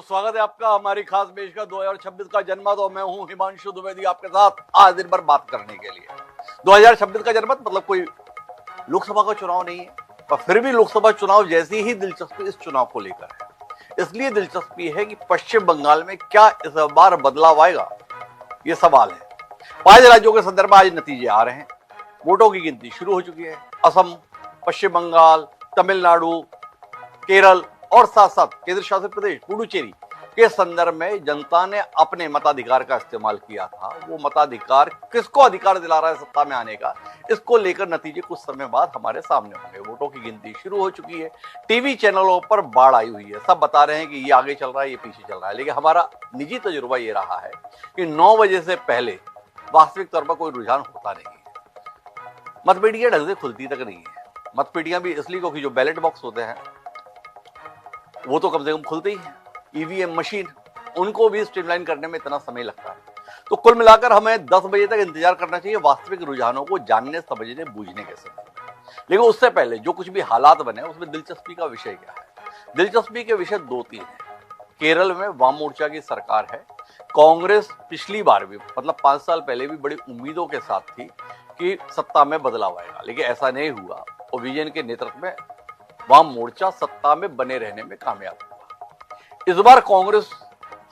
स्वागत है आपका हमारी खास पेश का 2026 का जनमत और मैं हूं हिमांशु द्विवेदी आपके साथ आज दिन भर बात करने के लिए। 2026 का जनमत मतलब कोई लोकसभा का चुनाव नहीं है, पर फिर भी लोकसभा चुनाव जैसी ही दिलचस्पी इस चुनाव को लेकर है। इसलिए दिलचस्पी है कि पश्चिम बंगाल में क्या इस बार बदलाव आएगा, ये सवाल है। 5 राज्यों के संदर्भ में आज नतीजे आ रहे हैं। वोटों की गिनती शुरू हो चुकी है। असम, पश्चिम बंगाल, तमिलनाडु, केरल और साथ साथ केंद्र शासित प्रदेश पुडुचेरी के संदर्भ में जनता ने अपने मताधिकार का इस्तेमाल किया था। वो मताधिकार किसको अधिकार दिला रहा है सत्ता में आने का, इसको लेकर नतीजे कुछ समय बाद हमारे सामने होंगे। वोटों की गिनती शुरू हो चुकी है। टीवी चैनलों पर बाढ़ आई हुई है। सब बता रहे हैं कि ये आगे चल रहा है, ये पीछे चल रहा है, लेकिन हमारा निजी तजुर्बा ये रहा है कि 9 बजे से पहले वास्तविक तौर पर कोई रुझान होता नहीं है। मतपेटियां ढंग से खुलती तक नहीं है। मतपेटियां भी इसलिए क्योंकि जो बैलेट बॉक्स होते हैं वो तो कम से कम खुलते ही हैं। ईवीएम मशीन, उनको भी स्ट्रीमलाइन करने में इतना समय लगता है। तो कुल मिलाकर हमें 10 बजे तक इंतजार करना चाहिए वास्तविक रुझानों को जानने, समझने, बूझने के समय। लेकिन उससे पहले जो कुछ भी हालात बने उसमें दिलचस्पी का विषय क्या है। दिलचस्पी के विषय 2-3 हैं। केरल में वाम मोर्चा की सरकार है। कांग्रेस पिछली बार भी मतलब 5 साल पहले भी बड़ी उम्मीदों के साथ थी कि सत्ता में बदलाव आएगा, लेकिन ऐसा नहीं हुआ और विजयन के नेतृत्व में वाम मोर्चा सत्ता में बने रहने में कामयाब हुआ। इस बार कांग्रेस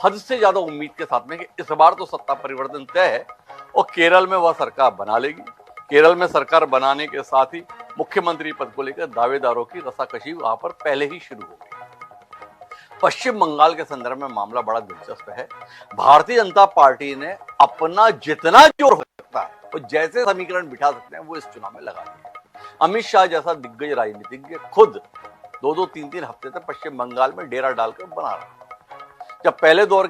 हद से ज्यादा उम्मीद के साथ में कि इस बार तो सत्ता परिवर्तन तय है और केरल में वह सरकार बना लेगी। केरल में सरकार बनाने के साथ ही मुख्यमंत्री पद को लेकर दावेदारों की रसाकशी वहां पर पहले ही शुरू हो गई। पश्चिम बंगाल के संदर्भ में मामला बड़ा दिलचस्प है। भारतीय जनता पार्टी ने अपना जितना जोर हो सकता है और जैसे समीकरण बिठा सकते हैं वो इस चुनाव में लगा दिया। अमित शाह जैसा दिग्गज राजनीतिज्ञ खुद 2-2, 3-3 हफ्ते तक पश्चिम बंगाल में डेरा डालकर बना रहा। जब पहले दौर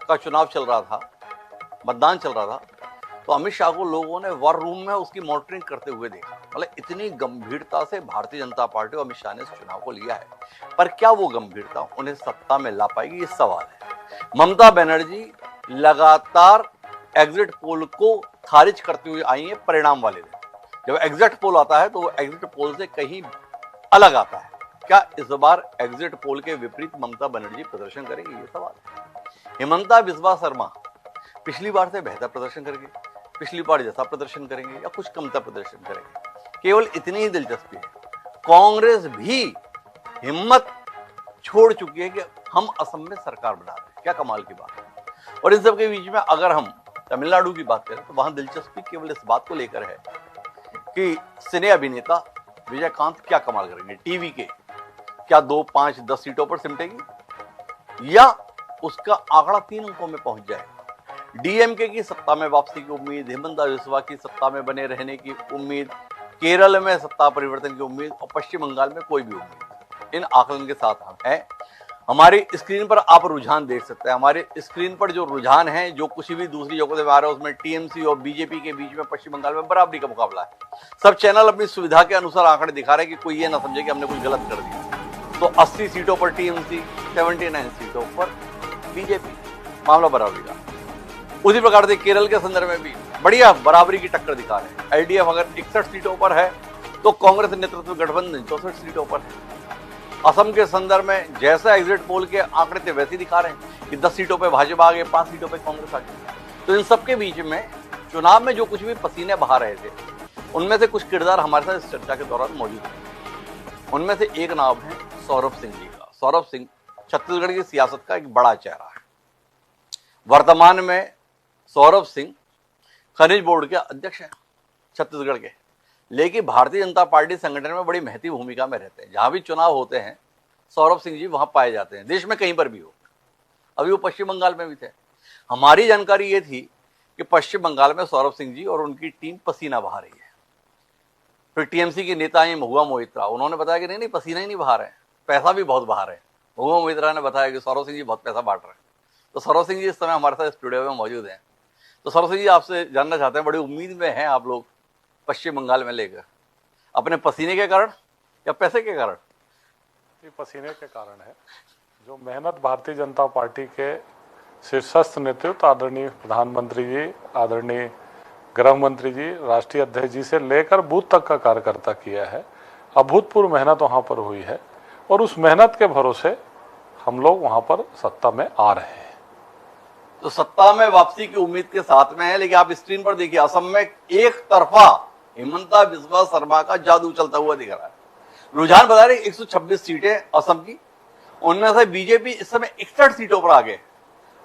का चुनाव चल रहा था, मतदान चल रहा था, तो अमित शाह को लोगों ने वॉर रूम में उसकी मॉनिटरिंग करते हुए देखा। मतलब इतनी गंभीरता से भारतीय जनता पार्टी और अमित शाह ने इस चुनाव को लिया है। पर क्या वो गंभीरता उन्हें सत्ता में ला पाएगी, ये सवाल है। ममता बनर्जी लगातार एग्जिट पोल को खारिज करते हुए आई है परिणाम वाले दिन। जब एग्जिट पोल आता है तो वो एग्जिट पोल से कहीं अलग आता है। क्या इस बार एग्जिट पोल के विपरीत ममता बनर्जी प्रदर्शन करेंगे, ये सवाल है। हिमंता बिस्वा शर्मा पिछली बार से बेहतर प्रदर्शन करेंगे, पिछली बार जैसा प्रदर्शन करेंगे या कुछ कमतर प्रदर्शन करेंगे, केवल इतनी ही दिलचस्पी है। कांग्रेस भी हिम्मत छोड़ चुकी है कि हम असम में सरकार बना रहे हैं। क्या कमाल की बात है। और इन सब के बीच में अगर हम तमिलनाडु की बात करें तो वहां दिलचस्पी केवल इस बात को लेकर है कि सिने अभिनेता विजयकांत क्या कमाल करेंगे। टीवी के क्या 2, 5, 10 सीटों पर सिमटेगी या उसका आंकड़ा 3 अंकों में पहुंच जाएगा। डीएमके की सत्ता में वापसी की उम्मीद, हिमंता बिस्वा की सत्ता में बने रहने की उम्मीद, केरल में सत्ता परिवर्तन की उम्मीद और पश्चिम बंगाल में कोई भी उम्मीद, इन आकलन के साथ हम हैं। हमारी स्क्रीन पर आप रुझान देख सकते हैं। हमारे स्क्रीन पर जो रुझान है, जो कुछ भी दूसरी जगहों से आ रहा है, उसमें टीएमसी और बीजेपी के बीच में पश्चिम बंगाल में बराबरी का मुकाबला है। सब चैनल अपनी सुविधा के अनुसार आंकड़े दिखा रहे हैं कि कोई ये ना समझे कि हमने कुछ गलत कर दिया। तो 80 सीटों पर टीएमसी, 79 सीटों पर बीजेपी, मामला बराबरी का। उसी प्रकार से केरल के संदर्भ में भी बढ़िया बराबरी की टक्कर दिखा रहे हैं। एलडीएफ अगर 61 सीटों पर है तो कांग्रेस नेतृत्व गठबंधन 64 सीटों पर है। असम के संदर्भ में जैसा एग्जिट पोल के आंकड़े थे वैसे दिखा रहे हैं कि 10 सीटों पे भाजपा आ गए, 5 सीटों पे कांग्रेस आ गई। तो इन सबके बीच में चुनाव में जो कुछ भी पसीने बहा रहे थे उनमें से कुछ किरदार हमारे साथ इस चर्चा के दौरान मौजूद हैं। उनमें से एक नाम है सौरभ सिंह जी का। सौरभ सिंह छत्तीसगढ़ की सियासत का एक बड़ा चेहरा है। वर्तमान में सौरभ सिंह खनिज बोर्ड के अध्यक्ष हैं छत्तीसगढ़ के, लेकिन भारतीय जनता पार्टी संगठन में बड़ी महती भूमिका में रहते हैं। जहां भी चुनाव होते हैं सौरभ सिंह जी वहां पाए जाते हैं, देश में कहीं पर भी हो। अभी वो पश्चिम बंगाल में भी थे। हमारी जानकारी ये थी कि पश्चिम बंगाल में सौरभ सिंह जी और उनकी टीम पसीना बहा रही है। फिर टीएमसी के नेता हैं महुआ मोइत्रा, उन्होंने बताया कि नहीं पसीना ही नहीं बहा रहे हैं, पैसा भी बहुत बहा रहे हैं। महुआ मोइत्रा ने बताया कि सौरभ सिंह जी बहुत पैसा बांट रहे हैं। तो सौरभ सिंह जी इस समय हमारे साथ स्टूडियो में मौजूद हैं। तो सौरभ सिंह जी आपसे जानना चाहते हैं, बड़ी उम्मीद में हैं आप लोग पश्चिम बंगाल में लेकर, अपने पसीने के कारण या पैसे के कारण? ये पसीने के कारण है। जो मेहनत भारतीय जनता पार्टी के शीर्षस्थ नेतृत्व आदरणीय प्रधानमंत्री जी, आदरणीय गृह मंत्री जी, राष्ट्रीय अध्यक्ष जी से लेकर बूथ तक का कार्यकर्ता किया है, अभूतपूर्व मेहनत वहाँ पर हुई है। और उस मेहनत के भरोसे हम लोग वहां पर सत्ता में आ रहे हैं। तो सत्ता में वापसी की उम्मीद के साथ में है, लेकिन आप स्क्रीन पर देखिए असम में एक तरफा हिमंता बिस्वा शर्मा का जादू चलता हुआ दिख रहा है। रुझान बता रहे 126 सीटें असम की, उनमें से बीजेपी इस समय 61 सीटों पर आगे,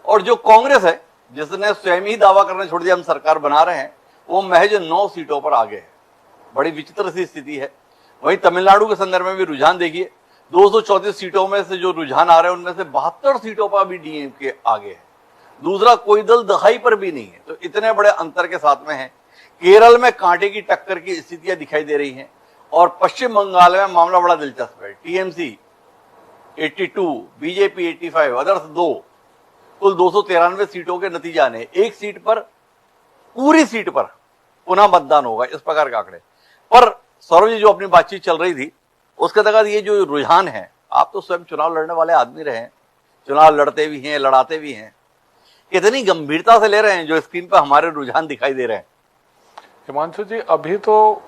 और जो कांग्रेस है जिसने स्वयं ही दावा करना छोड़ दिया हम सरकार बना रहे हैं, वो महज 9 सीटों पर आगे है। बड़ी विचित्र सी स्थिति है। वहीं तमिलनाडु के संदर्भ में भी रुझान देखिए, 234 सीटों में से जो रुझान आ रहे हैं उनमें से 72 सीटों पर भी डीएमके आगे है। दूसरा कोई दल दहाई पर भी नहीं है। तो इतने बड़े अंतर के साथ में है। केरल में कांटे की टक्कर की स्थितियां दिखाई दे रही हैं, और पश्चिम बंगाल में मामला बड़ा दिलचस्प है। टीएमसी 82, बीजेपी 85, अदर्स 2, कुल 293 सीटों के नतीजा ने एक सीट पर, पूरी सीट पर पुनः मतदान होगा, इस प्रकार के आंकड़े। पर सौरभ जी, जो अपनी बातचीत चल रही थी उसके तहत ये जो रुझान है, आप तो स्वयं चुनाव लड़ने वाले आदमी रहे हैं, चुनाव लड़ते भी हैं, लड़ाते भी हैं, कितनी गंभीरता से ले रहे हैं जो स्क्रीन पर हमारे रुझान दिखाई दे रहे हैं? हिमांशु जी, अभी तो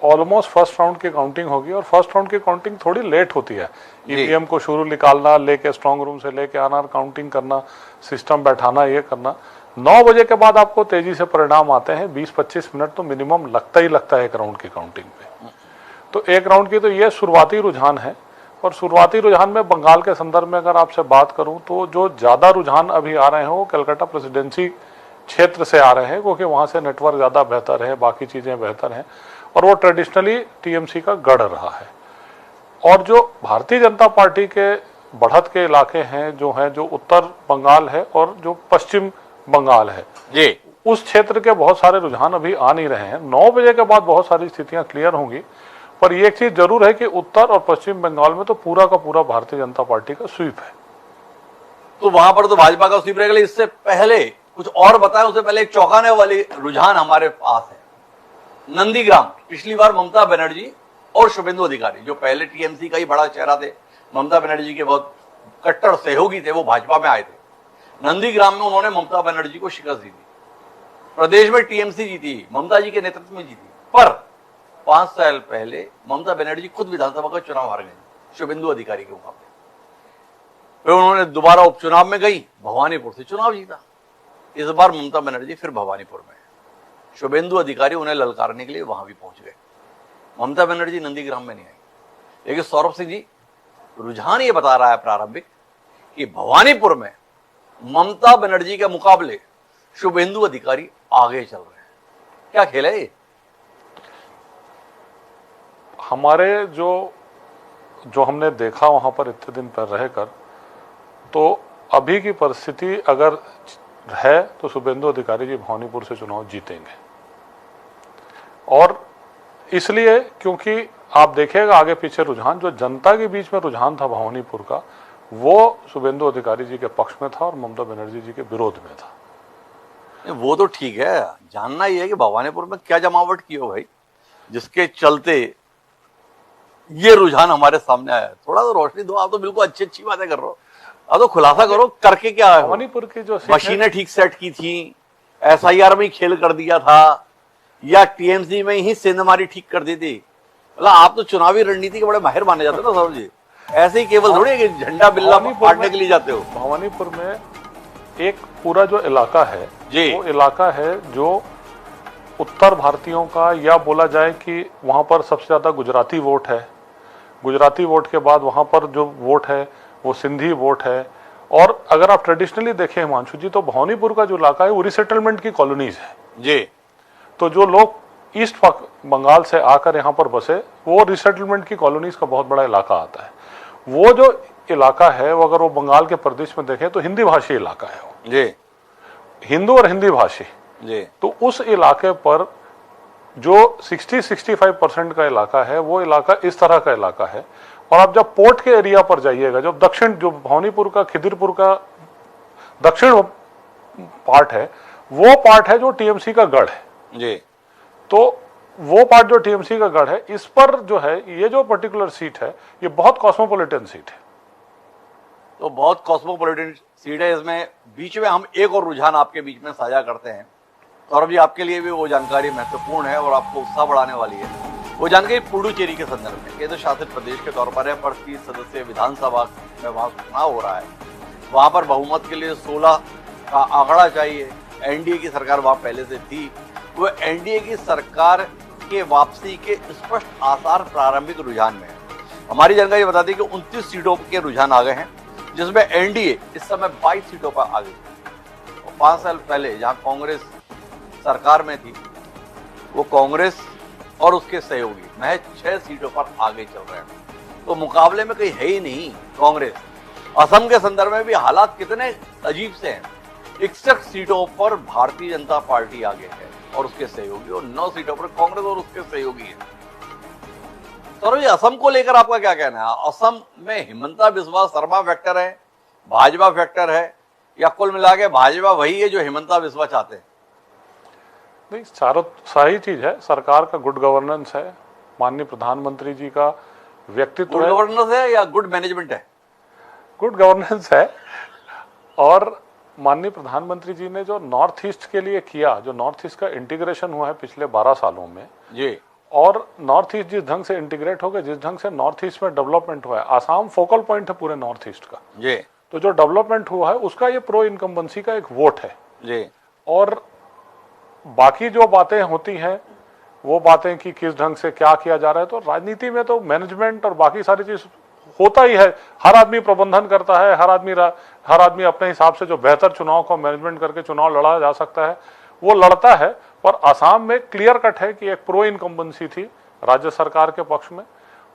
ऑलमोस्ट फर्स्ट राउंड की काउंटिंग होगी, और फर्स्ट राउंड की काउंटिंग थोड़ी लेट होती है। ईवीएम को शुरू निकालना, लेके स्ट्रांग रूम से लेके आना, काउंटिंग करना, सिस्टम बैठाना, ये करना। 9 बजे के बाद आपको तेजी से परिणाम आते हैं। 20-25 मिनट तो मिनिमम लगता ही लगता है एक राउंड की काउंटिंग पे। तो एक राउंड की तो ये शुरुआती रुझान है। और शुरुआती रुझान में बंगाल के संदर्भ में अगर आपसे बात करूं तो जो ज्यादा रुझान अभी आ रहे हैं वो कलकत्ता प्रेसिडेंसी क्षेत्र से आ रहे हैं, क्योंकि वहां से नेटवर्क ज्यादा बेहतर है, बाकी चीजें बेहतर हैं, और वो ट्रेडिशनली टीएमसी का गढ़ रहा है। और जो भारतीय जनता पार्टी के बढ़त के इलाके हैं, जो उत्तर बंगाल है और जो पश्चिम बंगाल है जी, उस क्षेत्र के बहुत सारे रुझान अभी आ नहीं रहे हैं। 9 बजे के बाद बहुत सारी स्थितियां क्लियर होंगी। पर ये एक चीज जरूर है कि उत्तर और पश्चिम बंगाल में तो पूरा का पूरा भारतीय जनता पार्टी का स्वीप है। तो वहां पर तो भाजपा का स्वीप रहेगा। इससे पहले कुछ और बताएं, उससे पहले एक चौंकाने वाली रुझान हमारे पास है। नंदीग्राम, पिछली बार ममता बनर्जी और शुभेंदु अधिकारी, जो पहले टीएमसी का ही बड़ा चेहरा थे, ममता बनर्जी के बहुत कट्टर सहयोगी थे, वो भाजपा में आए थे। नंदीग्राम में उन्होंने ममता बनर्जी को शिकस्त दी थी। प्रदेश में टीएमसी जीती, ममता जी के नेतृत्व में जीती। पर 5 साल पहले ममता बनर्जी खुद विधानसभा का चुनाव हार गई शुभेंदु अधिकारी के मुकाबले। फिर उन्होंने दोबारा उपचुनाव में गई, भवानीपुर से चुनाव जीता। इस बार ममता बनर्जी फिर भवानीपुर में, शुभेंदु अधिकारी उन्हें ललकारने के लिए वहां भी पहुंच गए। ममता बनर्जी नंदीग्राम में नहीं आई। लेकिन सौरभ सिंह जी, रुझान ये बता रहा है प्रारंभिक कि भवानीपुर में ममता बनर्जी के मुकाबले शुभेंदु अधिकारी आगे चल रहे हैं। क्या खेल है ये? हमारे जो हमने देखा वहां पर इतने दिन पर रहकर, तो अभी की परिस्थिति अगर है तो शुभेंदु अधिकारी जी भवानीपुर से चुनाव जीतेंगे। और इसलिए क्योंकि आप देखिएगा आगे पीछे रुझान, जो जनता के बीच में रुझान था भवानीपुर का, वो शुभेंदु अधिकारी जी के पक्ष में था और ममता बनर्जी जी के विरोध में था। वो तो ठीक है, जानना ही है कि भवानीपुर में क्या जमावट की हो भाई, जिसके चलते ये रुझान हमारे सामने आया। थोड़ा तो रोशनी दो। आप तो बिल्कुल अच्छी अच्छी बातें कर रहे हो, अब तो खुलासा करो, करके क्या है? भवानीपुर की जो मशीनें ठीक सेट की थी, एसआईआर में खेल कर दिया था, या टीएमसी में ही सेंधमारी ठीक कर दी थी? मतलब आप तो चुनावी रणनीति के बड़े माहिर माने जाते हो ना सौरभ जी। ऐसे ही केवल थोड़ी कि झंडा बिल्ला फाड़ने के लिए जाते हो। भवानीपुर में एक पूरा जो इलाका है जी, वो इलाका है जो उत्तर भारतीयों का, या बोला जाए कि वहां पर सबसे ज्यादा गुजराती वोट है। गुजराती वोट के बाद वहां पर जो वोट है वो सिंधी वोट है। और अगर आप ट्रेडिशनली देखें हिमांशु जी, तो भवानीपुर का जो इलाका है वो रिसेटलमेंट की कॉलोनीज है जी। तो जो लोग ईस्ट बंगाल से आकर यहाँ पर बसे, वो रिसेटलमेंट की कॉलोनीज का बहुत बड़ा इलाका आता है। वो जो इलाका है वो अगर वो बंगाल के प्रदेश में देखें तो हिंदी भाषी इलाका है वो जी, हिंदू और हिंदी भाषी जी। तो उस इलाके पर जो 60-65% का इलाका है वो इलाका इस तरह का इलाका है। और आप जब पोर्ट के एरिया पर जाइएगा, जब दक्षिण, जो भवानीपुर का खिदिरपुर का दक्षिण पार्ट है, वो पार्ट है जो टीएमसी का गढ़ है जी। तो वो पार्ट जो टीएमसी का गढ़ है, इस पर जो है ये जो पर्टिकुलर सीट है ये बहुत कॉस्मोपॉलिटन सीट है। तो बहुत कॉस्मोपॉलिटन सीट है। इसमें बीच में हम एक और रुझान आपके बीच में साझा करते हैं। सौरभ जी, आपके लिए भी वो जानकारी महत्वपूर्ण है और आपको उत्साह बढ़ाने वाली है। वो जानकारी पुडुचेरी के संदर्भ में केंद्र शासित प्रदेश के तौर पर है, पर 30 सदस्यीय विधानसभा में वहां चुनाव हो रहा है। वहां पर बहुमत के लिए 16 का आंकड़ा चाहिए। एनडीए की सरकार वहां पहले से थी। वो एनडीए की सरकार के वापसी के स्पष्ट आसार प्रारंभिक रुझान में है। हमारी जानकारी बताती है कि 29 सीटों के रुझान आ गए हैं, जिसमें एनडीए इस समय 22 सीटों पर आ गई। 5 साल पहले जहां कांग्रेस सरकार में थी, वो कांग्रेस और उसके सहयोगी महज 6 सीटों पर आगे चल रहे हैं। तो मुकाबले में कहीं है ही नहीं कांग्रेस। असम के संदर्भ में भी हालात कितने अजीब से हैं। 61 सीटों पर भारतीय जनता पार्टी आगे है और उसके सहयोगी, और 9 सीटों पर कांग्रेस और उसके सहयोगी है। सौरभ जी, असम को लेकर आपका क्या कहना है? असम में हिमंता बिस्वा शर्मा फैक्टर है, भाजपा फैक्टर है, या कुल मिला के भाजपा वही है जो हिमंता बिस्वा चाहते हैं? नहीं, चारों सही चीज है। सरकार का गुड गवर्नेंस है, माननीय प्रधानमंत्री जी का व्यक्तित्व गुड गवर्नेंस है या गुड मैनेजमेंट है? गुड गवर्नेंस है। और माननीय प्रधानमंत्री जी ने जो नॉर्थ ईस्ट के लिए किया, जो नॉर्थ ईस्ट का इंटीग्रेशन हुआ है पिछले 12 सालों में जी, और नॉर्थ ईस्ट जिस ढंग से इंटीग्रेट हो गए, जिस ढंग से नॉर्थ ईस्ट में डेवलपमेंट हुआ है, आसाम फोकल पॉइंट है पूरे नॉर्थ ईस्ट का जी, तो जो डेवलपमेंट हुआ है उसका ये प्रो इनकम्बेंसी का एक वोट है जी। और बाकी जो बातें होती हैं वो बातें कि किस ढंग से क्या किया जा रहा है, तो राजनीति में तो मैनेजमेंट और बाकी सारी चीज होता ही है। हर आदमी प्रबंधन करता है, हर आदमी अपने हिसाब से जो बेहतर चुनाव को मैनेजमेंट करके चुनाव लड़ा जा सकता है वो लड़ता है। पर आसाम में क्लियर कट है कि एक प्रो इनकम्बेंसी थी राज्य सरकार के पक्ष में,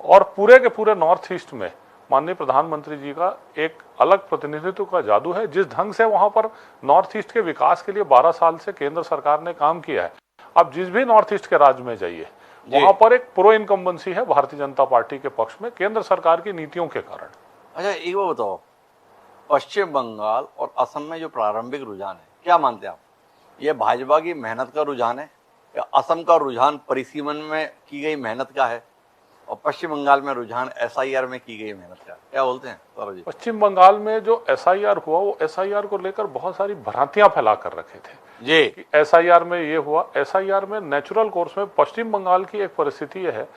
और पूरे के पूरे नॉर्थ ईस्ट में माननीय प्रधानमंत्री जी का एक अलग प्रतिनिधित्व का जादू है। जिस ढंग से वहां पर नॉर्थ ईस्ट के विकास के लिए 12 साल से केंद्र सरकार ने काम किया है, आप जिस भी नॉर्थ ईस्ट के राज्य में जाइए वहां पर एक प्रो इनकम्बेंसी है भारतीय जनता पार्टी के पक्ष में केंद्र सरकार की नीतियों के कारण। अच्छा, एक बात बताओ, पश्चिम बंगाल और असम में जो प्रारंभिक रुझान है, क्या मानते हैं आप? ये भाजपा की मेहनत का रुझान है या असम का रुझान परिसीमन में की गई मेहनत का है, और पश्चिम बंगाल में रुझान एसआईआर में की गई मेहनत का? क्या बोलते हैं सौरभ जी? पश्चिम बंगाल में जो एसआईआर हुआ, वो एसआईआर को लेकर बहुत सारी भ्रांतियां फैला कर रखे थे जी। एसआईआर में ये हुआ। एसआईआर में नेचुरल कोर्स में पश्चिम बंगाल की एक परिस्थिति है,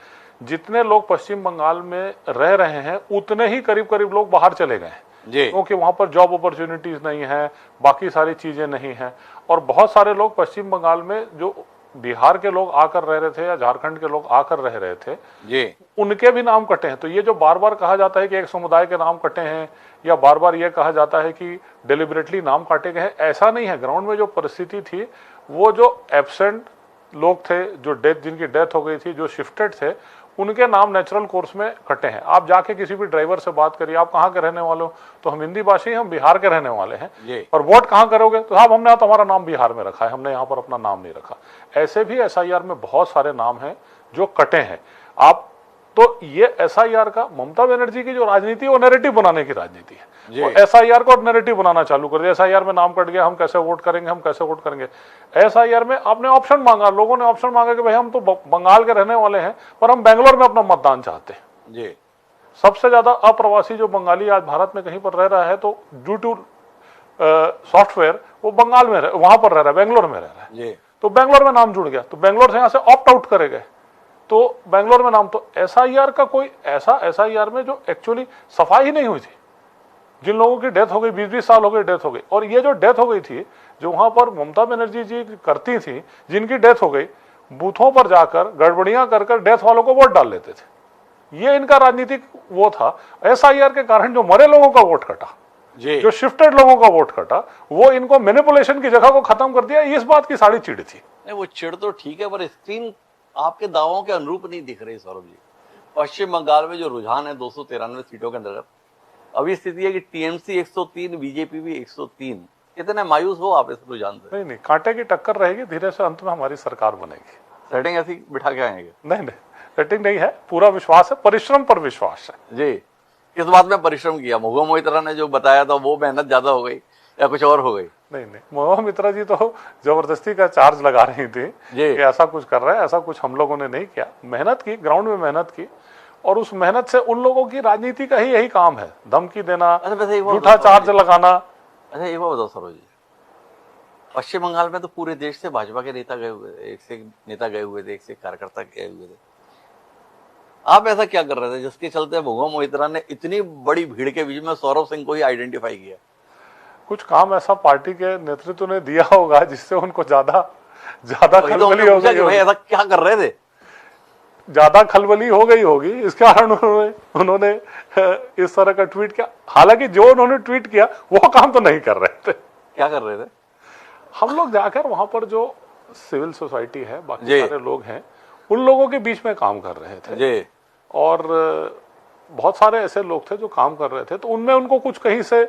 जितने लोग पश्चिम बंगाल में रह रहे हैं उतने ही करीब करीब लोग बाहर चले गए हैं, क्योंकि वहां पर जॉब अपॉर्चुनिटीज नहीं है, बाकी सारी चीजें नहीं है। और बहुत सारे लोग पश्चिम बंगाल में जो बिहार के लोग आकर रह रहे थे या झारखंड के लोग आकर रह रहे थे जी, उनके भी नाम कटे हैं। तो ये जो बार बार कहा जाता है कि एक समुदाय के नाम कटे हैं, या बार बार ये कहा जाता है कि डेलिबरेटली नाम काटे गए हैं, ऐसा नहीं है। ग्राउंड में जो परिस्थिति थी, वो जो एब्सेंट लोग थे, जो जिनकी डेथ हो गई थी, जो शिफ्टेड थे, उनके नाम नेचुरल कोर्स में कटे हैं। आप जाके किसी भी ड्राइवर से बात करिए, आप कहाँ के रहने वाले हो, तो हम हिंदी भाषी, हम बिहार के रहने वाले हैं, और वोट कहाँ करोगे, तो साहब हमने तुम्हारा नाम बिहार में रखा है, हमने यहाँ पर अपना नाम नहीं रखा। ऐसे भी एसआईआर में बहुत सारे नाम हैं जो कटे हैं। आप तो ये एसआईआर का ममता बनर्जी की जो राजनीति है वो नैरेटिव बनाने की राजनीति है। एसआईआर को नैरेटिव बनाना चालू कर दिया, एसआईआर में नाम कट गया, हम कैसे वोट करेंगे, हम कैसे वोट करेंगे। एसआईआर में आपने ऑप्शन मांगा, लोगों ने ऑप्शन मांगा कि भाई हम तो बंगाल के रहने वाले हैं पर हम बेंगलोर में अपना मतदान चाहते हैं जी। सबसे ज्यादा अप्रवासी जो बंगाली आज भारत में कहीं पर रह रहा है, तो ड्यू टू सॉफ्टवेयर वो बंगाल में वहां पर रह रहा है, बेंगलोर में रह रहा है जी। तो बेंगलोर में नाम जुड़ गया, तो बेंगलोर से यहां से ऑप्ट आउट करे गए, तो बेंगलोर में नाम। तो एसआईआर का कोई ऐसा एसआईआर में जो एक्चुअली सफाई ही नहीं हुई थी, जिन लोगों की डेथ हो गई, 20-20 साल हो गई डेथ हो गई। और ये जो डेथ हो गई थी, जो वहां पर ममता बनर्जी जी करती थी, जिनकी डेथ हो गई, बूथों पर जाकर गड़बड़ियां कर डेथ वालों को वोट डाल लेते थे। ये इनका राजनीतिक वो था। एसआईआर के कारण जो मरे लोगों का वोट कटा, जो शिफ्टेड लोगों का वोट कटा, वो इनको मैनिपुलेशन की जगह को खत्म कर दिया। इस बात की सारी चिड़ थी। नहीं, वो चिड़ तो ठीक है, पर स्क्रीन आपके दावों के अनुरूप नहीं दिख रही सौरभ जी। पश्चिम बंगाल में जो रुझान है 293 सीटों के अंतर्गत, अभी स्थिति है कि टीएमसी 103, बीजेपी भी 103। कितने मायूस हो आप इस रुझान से? नहीं, कांटे की टक्कर रहेगी, धीरे से अंत में हमारी सरकार बनेगी। सेटिंग ऐसी बिठा के आएंगे? नहीं, सेटिंग नहीं है, पूरा विश्वास है, परिश्रम पर विश्वास है जी। किस बात में परिश्रम किया? महुआ मोहित्रा ने जो बताया था वो मेहनत ज्यादा हो गई या कुछ और हो गई? नहीं, महुआ मित्रा जी तो जबरदस्ती का चार्ज लगा रही थी कि ऐसा कुछ कर रहा है, ऐसा कुछ हम लोगों ने नहीं किया। मेहनत की, ग्राउंड में मेहनत की, और उस मेहनत से उन लोगों की राजनीति का ही यही काम है, धमकी देना, झूठा चार्ज लगाना। अच्छा, ये बताओ सरोज जी, पश्चिम बंगाल में तो पूरे देश से भाजपा के नेता गए हुए थे, एक से नेता गए हुए थे, एक से कार्यकर्ता गए हुए थे। आप ऐसा क्या कर रहे थे जिसके चलते भगवा मोहित्रा ने इतनी बड़ी भीड़ के बीच में सौरभ सिंह को ही आइडेंटिफाई किया? कुछ काम ऐसा पार्टी के नेतृत्व ने दिया होगा जिससे उनको ज्यादा खलबली हो गई होगी। ऐसा क्या कर रहे थे? ज्यादा खलबली हो गई होगी, इस कारण उन्होंने इस तरह का ट्वीट किया। हालांकि जो उन्होंने ट्वीट किया वो काम तो नहीं कर रहे थे। क्या कर रहे थे? हम लोग जाकर वहां पर जो सिविल सोसाइटी है, बाकी सारे लोग हैं, उन लोगों के बीच में काम कर रहे थे जी। और बहुत सारे ऐसे लोग थे जो काम कर रहे थे, तो उनमें उनको कुछ कहीं से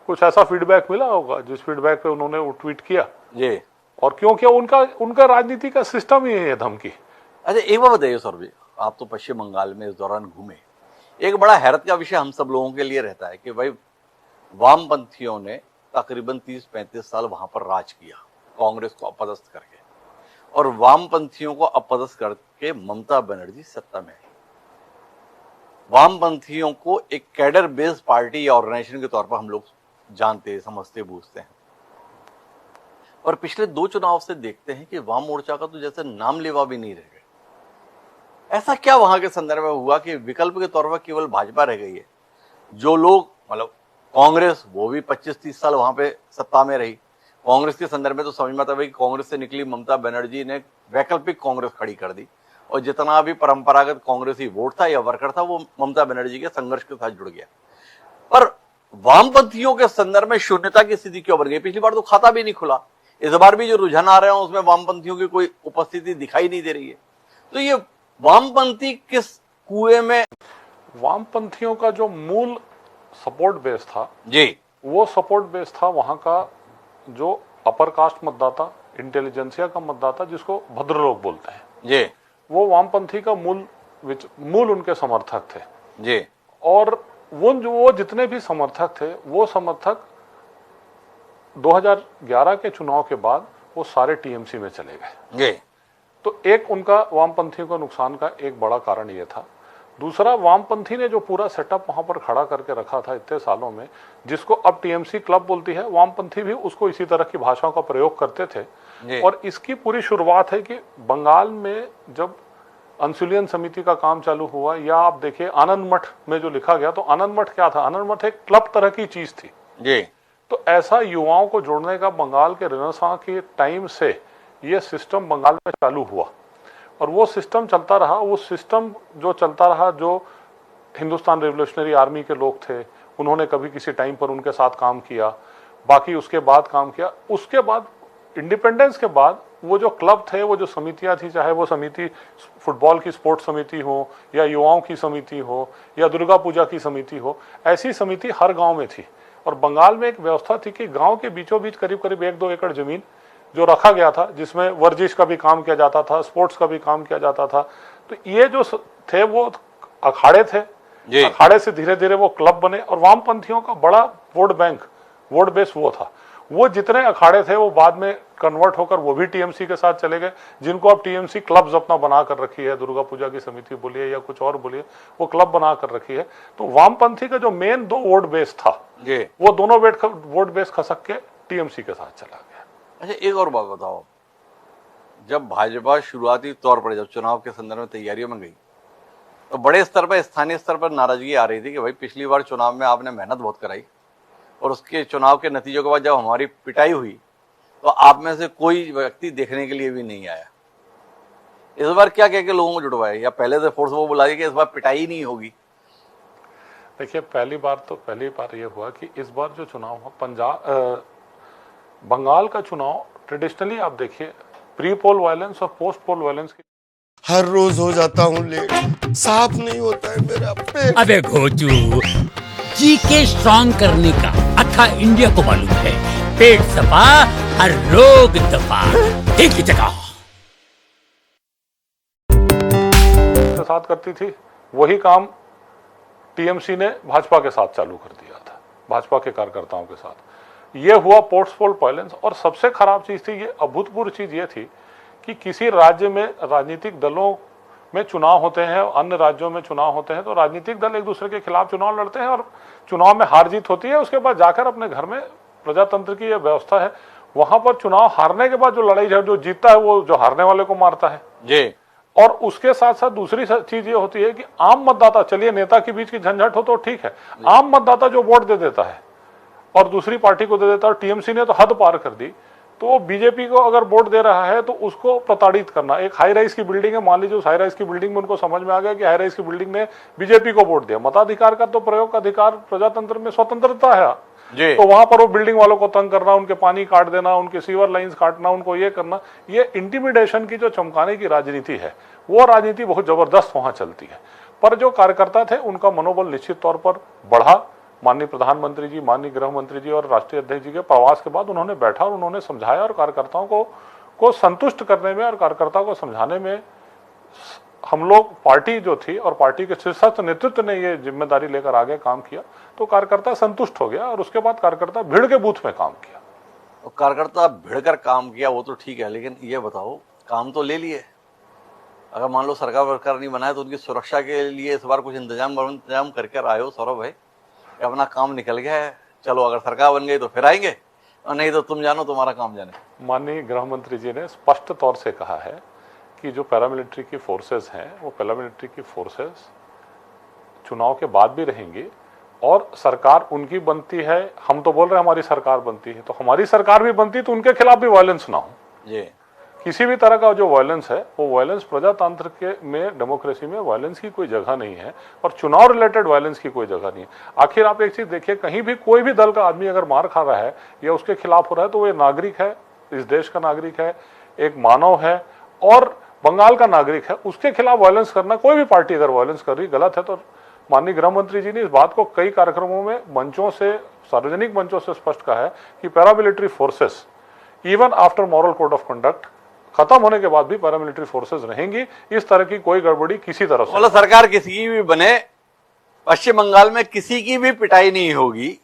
कुछ ऐसा फीडबैक मिला होगा जिस फीडबैक पे उन्होंने वो ट्वीट किया जी। और क्योंकि उनका राजनीति का सिस्टम ही है धमकी। अच्छा, एक बात बताइए सौरभ जी, आप तो पश्चिम बंगाल में इस दौरान घूमे, एक बड़ा हैरत का विषय हम सब लोगों के लिए रहता है कि भाई वामपंथियों ने तकरीबन 30-35 साल वहां पर राज किया कांग्रेस को अपदस्थ करके, और वामपंथियों को अपदस्थ करके ममता बनर्जी सत्ता में आई। वामपंथियों को एक कैडर बेस्ड पार्टी या ऑर्गेनाइजेशन के तौर पर हम लोग जानते, समझते, बूझते हैं, और पिछले 2 चुनाव से देखते हैं कि वाम मोर्चा का तो जैसे नाम लेवा भी नहीं रह गए। ऐसा क्या वहां के संदर्भ में हुआ कि विकल्प के तौर पर केवल भाजपा रह गई है? जो लोग मतलब कांग्रेस, वो भी 25-30 साल वहां पे सत्ता में रही। कांग्रेस के संदर्भ में तो समझ में आता है कि कांग्रेस से निकली ममता बनर्जी ने वैकल्पिक कांग्रेस खड़ी कर दी, और जितना भी परंपरागत कांग्रेसी वोट था या वर्कर था वो ममता बनर्जी के संघर्ष के साथ जुड़ गया। पर वामपंथियों के संदर्भ में शून्यता की स्थिति क्यों बन गई? पिछली बार तो खाता भी नहीं खुला, इस बार भी जो रुझान आ रहे हैं उसमें वामपंथियों की कोई उपस्थिति दिखाई नहीं दे रही है। तो ये वामपंथी किस कुएं में? वामपंथियों का जो मूल सपोर्ट बेस था जी, वो सपोर्ट बेस था वहां का जो अपर कास्ट मतदाता, इंटेलिजेंसिया का मतदाता, जिसको भद्र लोग बोलते हैं जी, वो वामपंथी का मूल उनके समर्थक थे जी। और वो जितने भी समर्थक थे, वो समर्थक 2011 के चुनाव के बाद वो सारे टीएमसी में चले गए जी। तो एक उनका वामपंथियों का नुकसान का एक बड़ा कारण ये था। दूसरा, वामपंथी ने जो पूरा सेटअप वहां पर खड़ा करके रखा था इतने सालों में, जिसको अब टीएमसी क्लब बोलती है, वामपंथी भी उसको इसी तरह की भाषाओं का प्रयोग करते थे। और इसकी पूरी शुरुआत है कि बंगाल में जब अंसुलियन समिति का काम चालू हुआ, या आप देखिए आनंद मठ में जो लिखा गया, तो आनंद मठ क्या था? आनंद मठ एक क्लब तरह की चीज थी जी। तो ऐसा युवाओं को जोड़ने का बंगाल के रेनेसां के टाइम से ये सिस्टम बंगाल में चालू हुआ और वो सिस्टम चलता रहा। वो सिस्टम जो चलता रहा, जो हिंदुस्तान रेवोल्यूशनरी आर्मी के लोग थे, उन्होंने कभी किसी टाइम पर उनके साथ काम किया, बाकी उसके बाद काम किया। उसके बाद इंडिपेंडेंस के बाद वो जो क्लब थे, वो जो समितियां थी, चाहे वो समिति फुटबॉल की स्पोर्ट्स समिति हो या युवाओं की समिति हो या दुर्गा पूजा की समिति हो, ऐसी समिति हर गांव में थी। और बंगाल में एक व्यवस्था थी कि गांव के बीचों बीच करीब करीब 1-2 एकड़ जमीन जो रखा गया था, जिसमें वर्जिश का भी काम किया जाता था, स्पोर्ट्स का भी काम किया जाता था। तो ये जो थे वो अखाड़े थे, अखाड़े से धीरे धीरे वो क्लब बने। और वामपंथियों का बड़ा वोट बेस वो था। वो जितने अखाड़े थे वो बाद में कन्वर्ट होकर वो भी टीएमसी के साथ चले गए, जिनको अब टीएमसी क्लब्स अपना बना कर रखी है, दुर्गा पूजा की समिति बोलिए या कुछ और बोलिए, वो क्लब बना कर रखी है। तो वामपंथी का जो मेन 2 वोट बेस था, वो दोनों वोट बेस खसक के टीएमसी के साथ चला गया। अच्छा, एक और बात बताओ, जब भाजपा शुरुआती तौर पर जब चुनाव के संदर्भ में तैयारियों में गई, तो बड़े स्तर पर, स्थानीय स्तर पर नाराजगी आ रही थी कि भाई पिछली बार चुनाव में आपने मेहनत बहुत कराई और उसके चुनाव के नतीजों के बाद जब हमारी पिटाई हुई तो आप में से कोई व्यक्ति देखने के लिए भी नहीं आया। इस बार क्या कह के लोगों को जुड़वाए, या पहले से फोर्स वो बुला दी कि इस बार पिटाई नहीं होगी? देखिए, पहली बार ये हुआ कि इस बार जो चुनाव हुआ बंगाल का चुनाव, ट्रेडिशनली आप देखिए प्री पोल वायलेंस और पोस्ट पोल वायलेंस की हर रोज हो जाता हूँ लेट, साफ नहीं होता है मेरा पेट। अबे घोचू, जीके स्ट्रॉन्ग करने का अथा इंडिया को मालूम है। पेट सफा, हर रोग दफा, एक ही जगह। साथ करती थी वही काम टीएमसी ने भाजपा के साथ चालू कर दिया था, भाजपा के कार्यकर्ताओं के साथ। ये हुआ पोस्ट पोल वायलेंस। और सबसे खराब चीज थी, ये अभूतपूर्व चीज ये थी कि किसी राज्य में राजनीतिक दलों में चुनाव होते हैं, अन्य राज्यों में चुनाव होते हैं, तो राजनीतिक दल एक दूसरे के खिलाफ चुनाव लड़ते हैं और चुनाव में हार जीत होती है। उसके बाद जाकर अपने घर में, प्रजातंत्र की यह व्यवस्था है, वहां पर चुनाव हारने के बाद जो लड़ाई जो जीतता है वो जो हारने वाले को मारता है जी। और उसके साथ साथ दूसरी चीज ये होती है कि आम मतदाता, चलिए नेता के बीच की झंझट हो तो ठीक है, आम मतदाता जो वोट दे देता है और दूसरी पार्टी को दे देता है, और टीएमसी ने तो हद पार कर दी, तो बीजेपी को अगर वोट दे रहा है तो उसको प्रताड़ित करना। एक हाई राइज की बिल्डिंग है, मान लीजिए उस हाई राइज की बिल्डिंग में उनको समझ में आ गया कि हाई राइज की बिल्डिंग ने बीजेपी को वोट दिया, मताधिकार का तो प्रयोग का अधिकार प्रजातंत्र में स्वतंत्रता है जी। तो वहां पर वो बिल्डिंग वालों को तंग करना, उनके पानी काट देना, उनके सीवर लाइंस काटना, उनको ये करना, ये इंटिमिडेशन की जो चमकाने की राजनीति है, वो राजनीति बहुत जबरदस्त वहां चलती है। पर जो कार्यकर्ता थे उनका मनोबल निश्चित तौर पर बढ़ा। माननीय प्रधानमंत्री जी, माननीय गृह मंत्री जी और राष्ट्रीय अध्यक्ष जी के प्रवास के बाद उन्होंने बैठा और उन्होंने समझाया, और कार्यकर्ताओं को संतुष्ट करने में और कार्यकर्ताओं को समझाने में हम लोग, पार्टी जो थी और पार्टी के शीर्षस्थ नेतृत्व ने ये जिम्मेदारी लेकर आगे काम किया, तो कार्यकर्ता संतुष्ट हो गया और उसके बाद कार्यकर्ता भीड़ के बूथ में काम किया। तो कार्यकर्ता भिड़कर काम किया वो तो ठीक है, लेकिन ये बताओ काम तो ले लिए, अगर मान लो सरकार वर्कार नहीं बनाए तो उनकी सुरक्षा के लिए इस बार कुछ इंतजाम करके आए हो सौरभ भाई? अपना काम निकल गया है, चलो अगर सरकार बन गई तो फिर आएंगे, और नहीं तो तुम जानो तुम्हारा काम जाने। माननीय गृह मंत्री जी ने स्पष्ट तौर से कहा है कि जो पैरामिलिट्री की फोर्सेस हैं, वो पैरामिलिट्री की फोर्सेस चुनाव के बाद भी रहेंगी, और सरकार उनकी बनती है। हम तो बोल रहे हैं हमारी सरकार बनती है, तो हमारी सरकार भी बनती तो उनके खिलाफ भी वायलेंस ना हो जी। किसी भी तरह का जो वायलेंस है, वो वायलेंस प्रजातंत्र के में, डेमोक्रेसी में वायलेंस की कोई जगह नहीं है, और चुनाव रिलेटेड वायलेंस की कोई जगह नहीं है। आखिर आप एक चीज देखिए, कहीं भी कोई भी दल का आदमी अगर मार खा रहा है या उसके खिलाफ हो रहा है, तो वो नागरिक है, इस देश का नागरिक है, एक मानव है और बंगाल का नागरिक है। उसके खिलाफ वायलेंस करना, कोई भी पार्टी अगर वायलेंस कर रही गलत है। तो माननीय गृह मंत्री जी ने इस बात को कई कार्यक्रमों में, मंचों से, सार्वजनिक मंचों से स्पष्ट कहा है कि paramilitary forces even after moral code of conduct खत्म होने के बाद भी पैरामिलिट्री फोर्सेस रहेंगी। इस तरह की कोई गड़बड़ी किसी तरह से, मतलब सरकार किसी की भी बने, पश्चिम बंगाल में किसी की भी पिटाई नहीं होगी,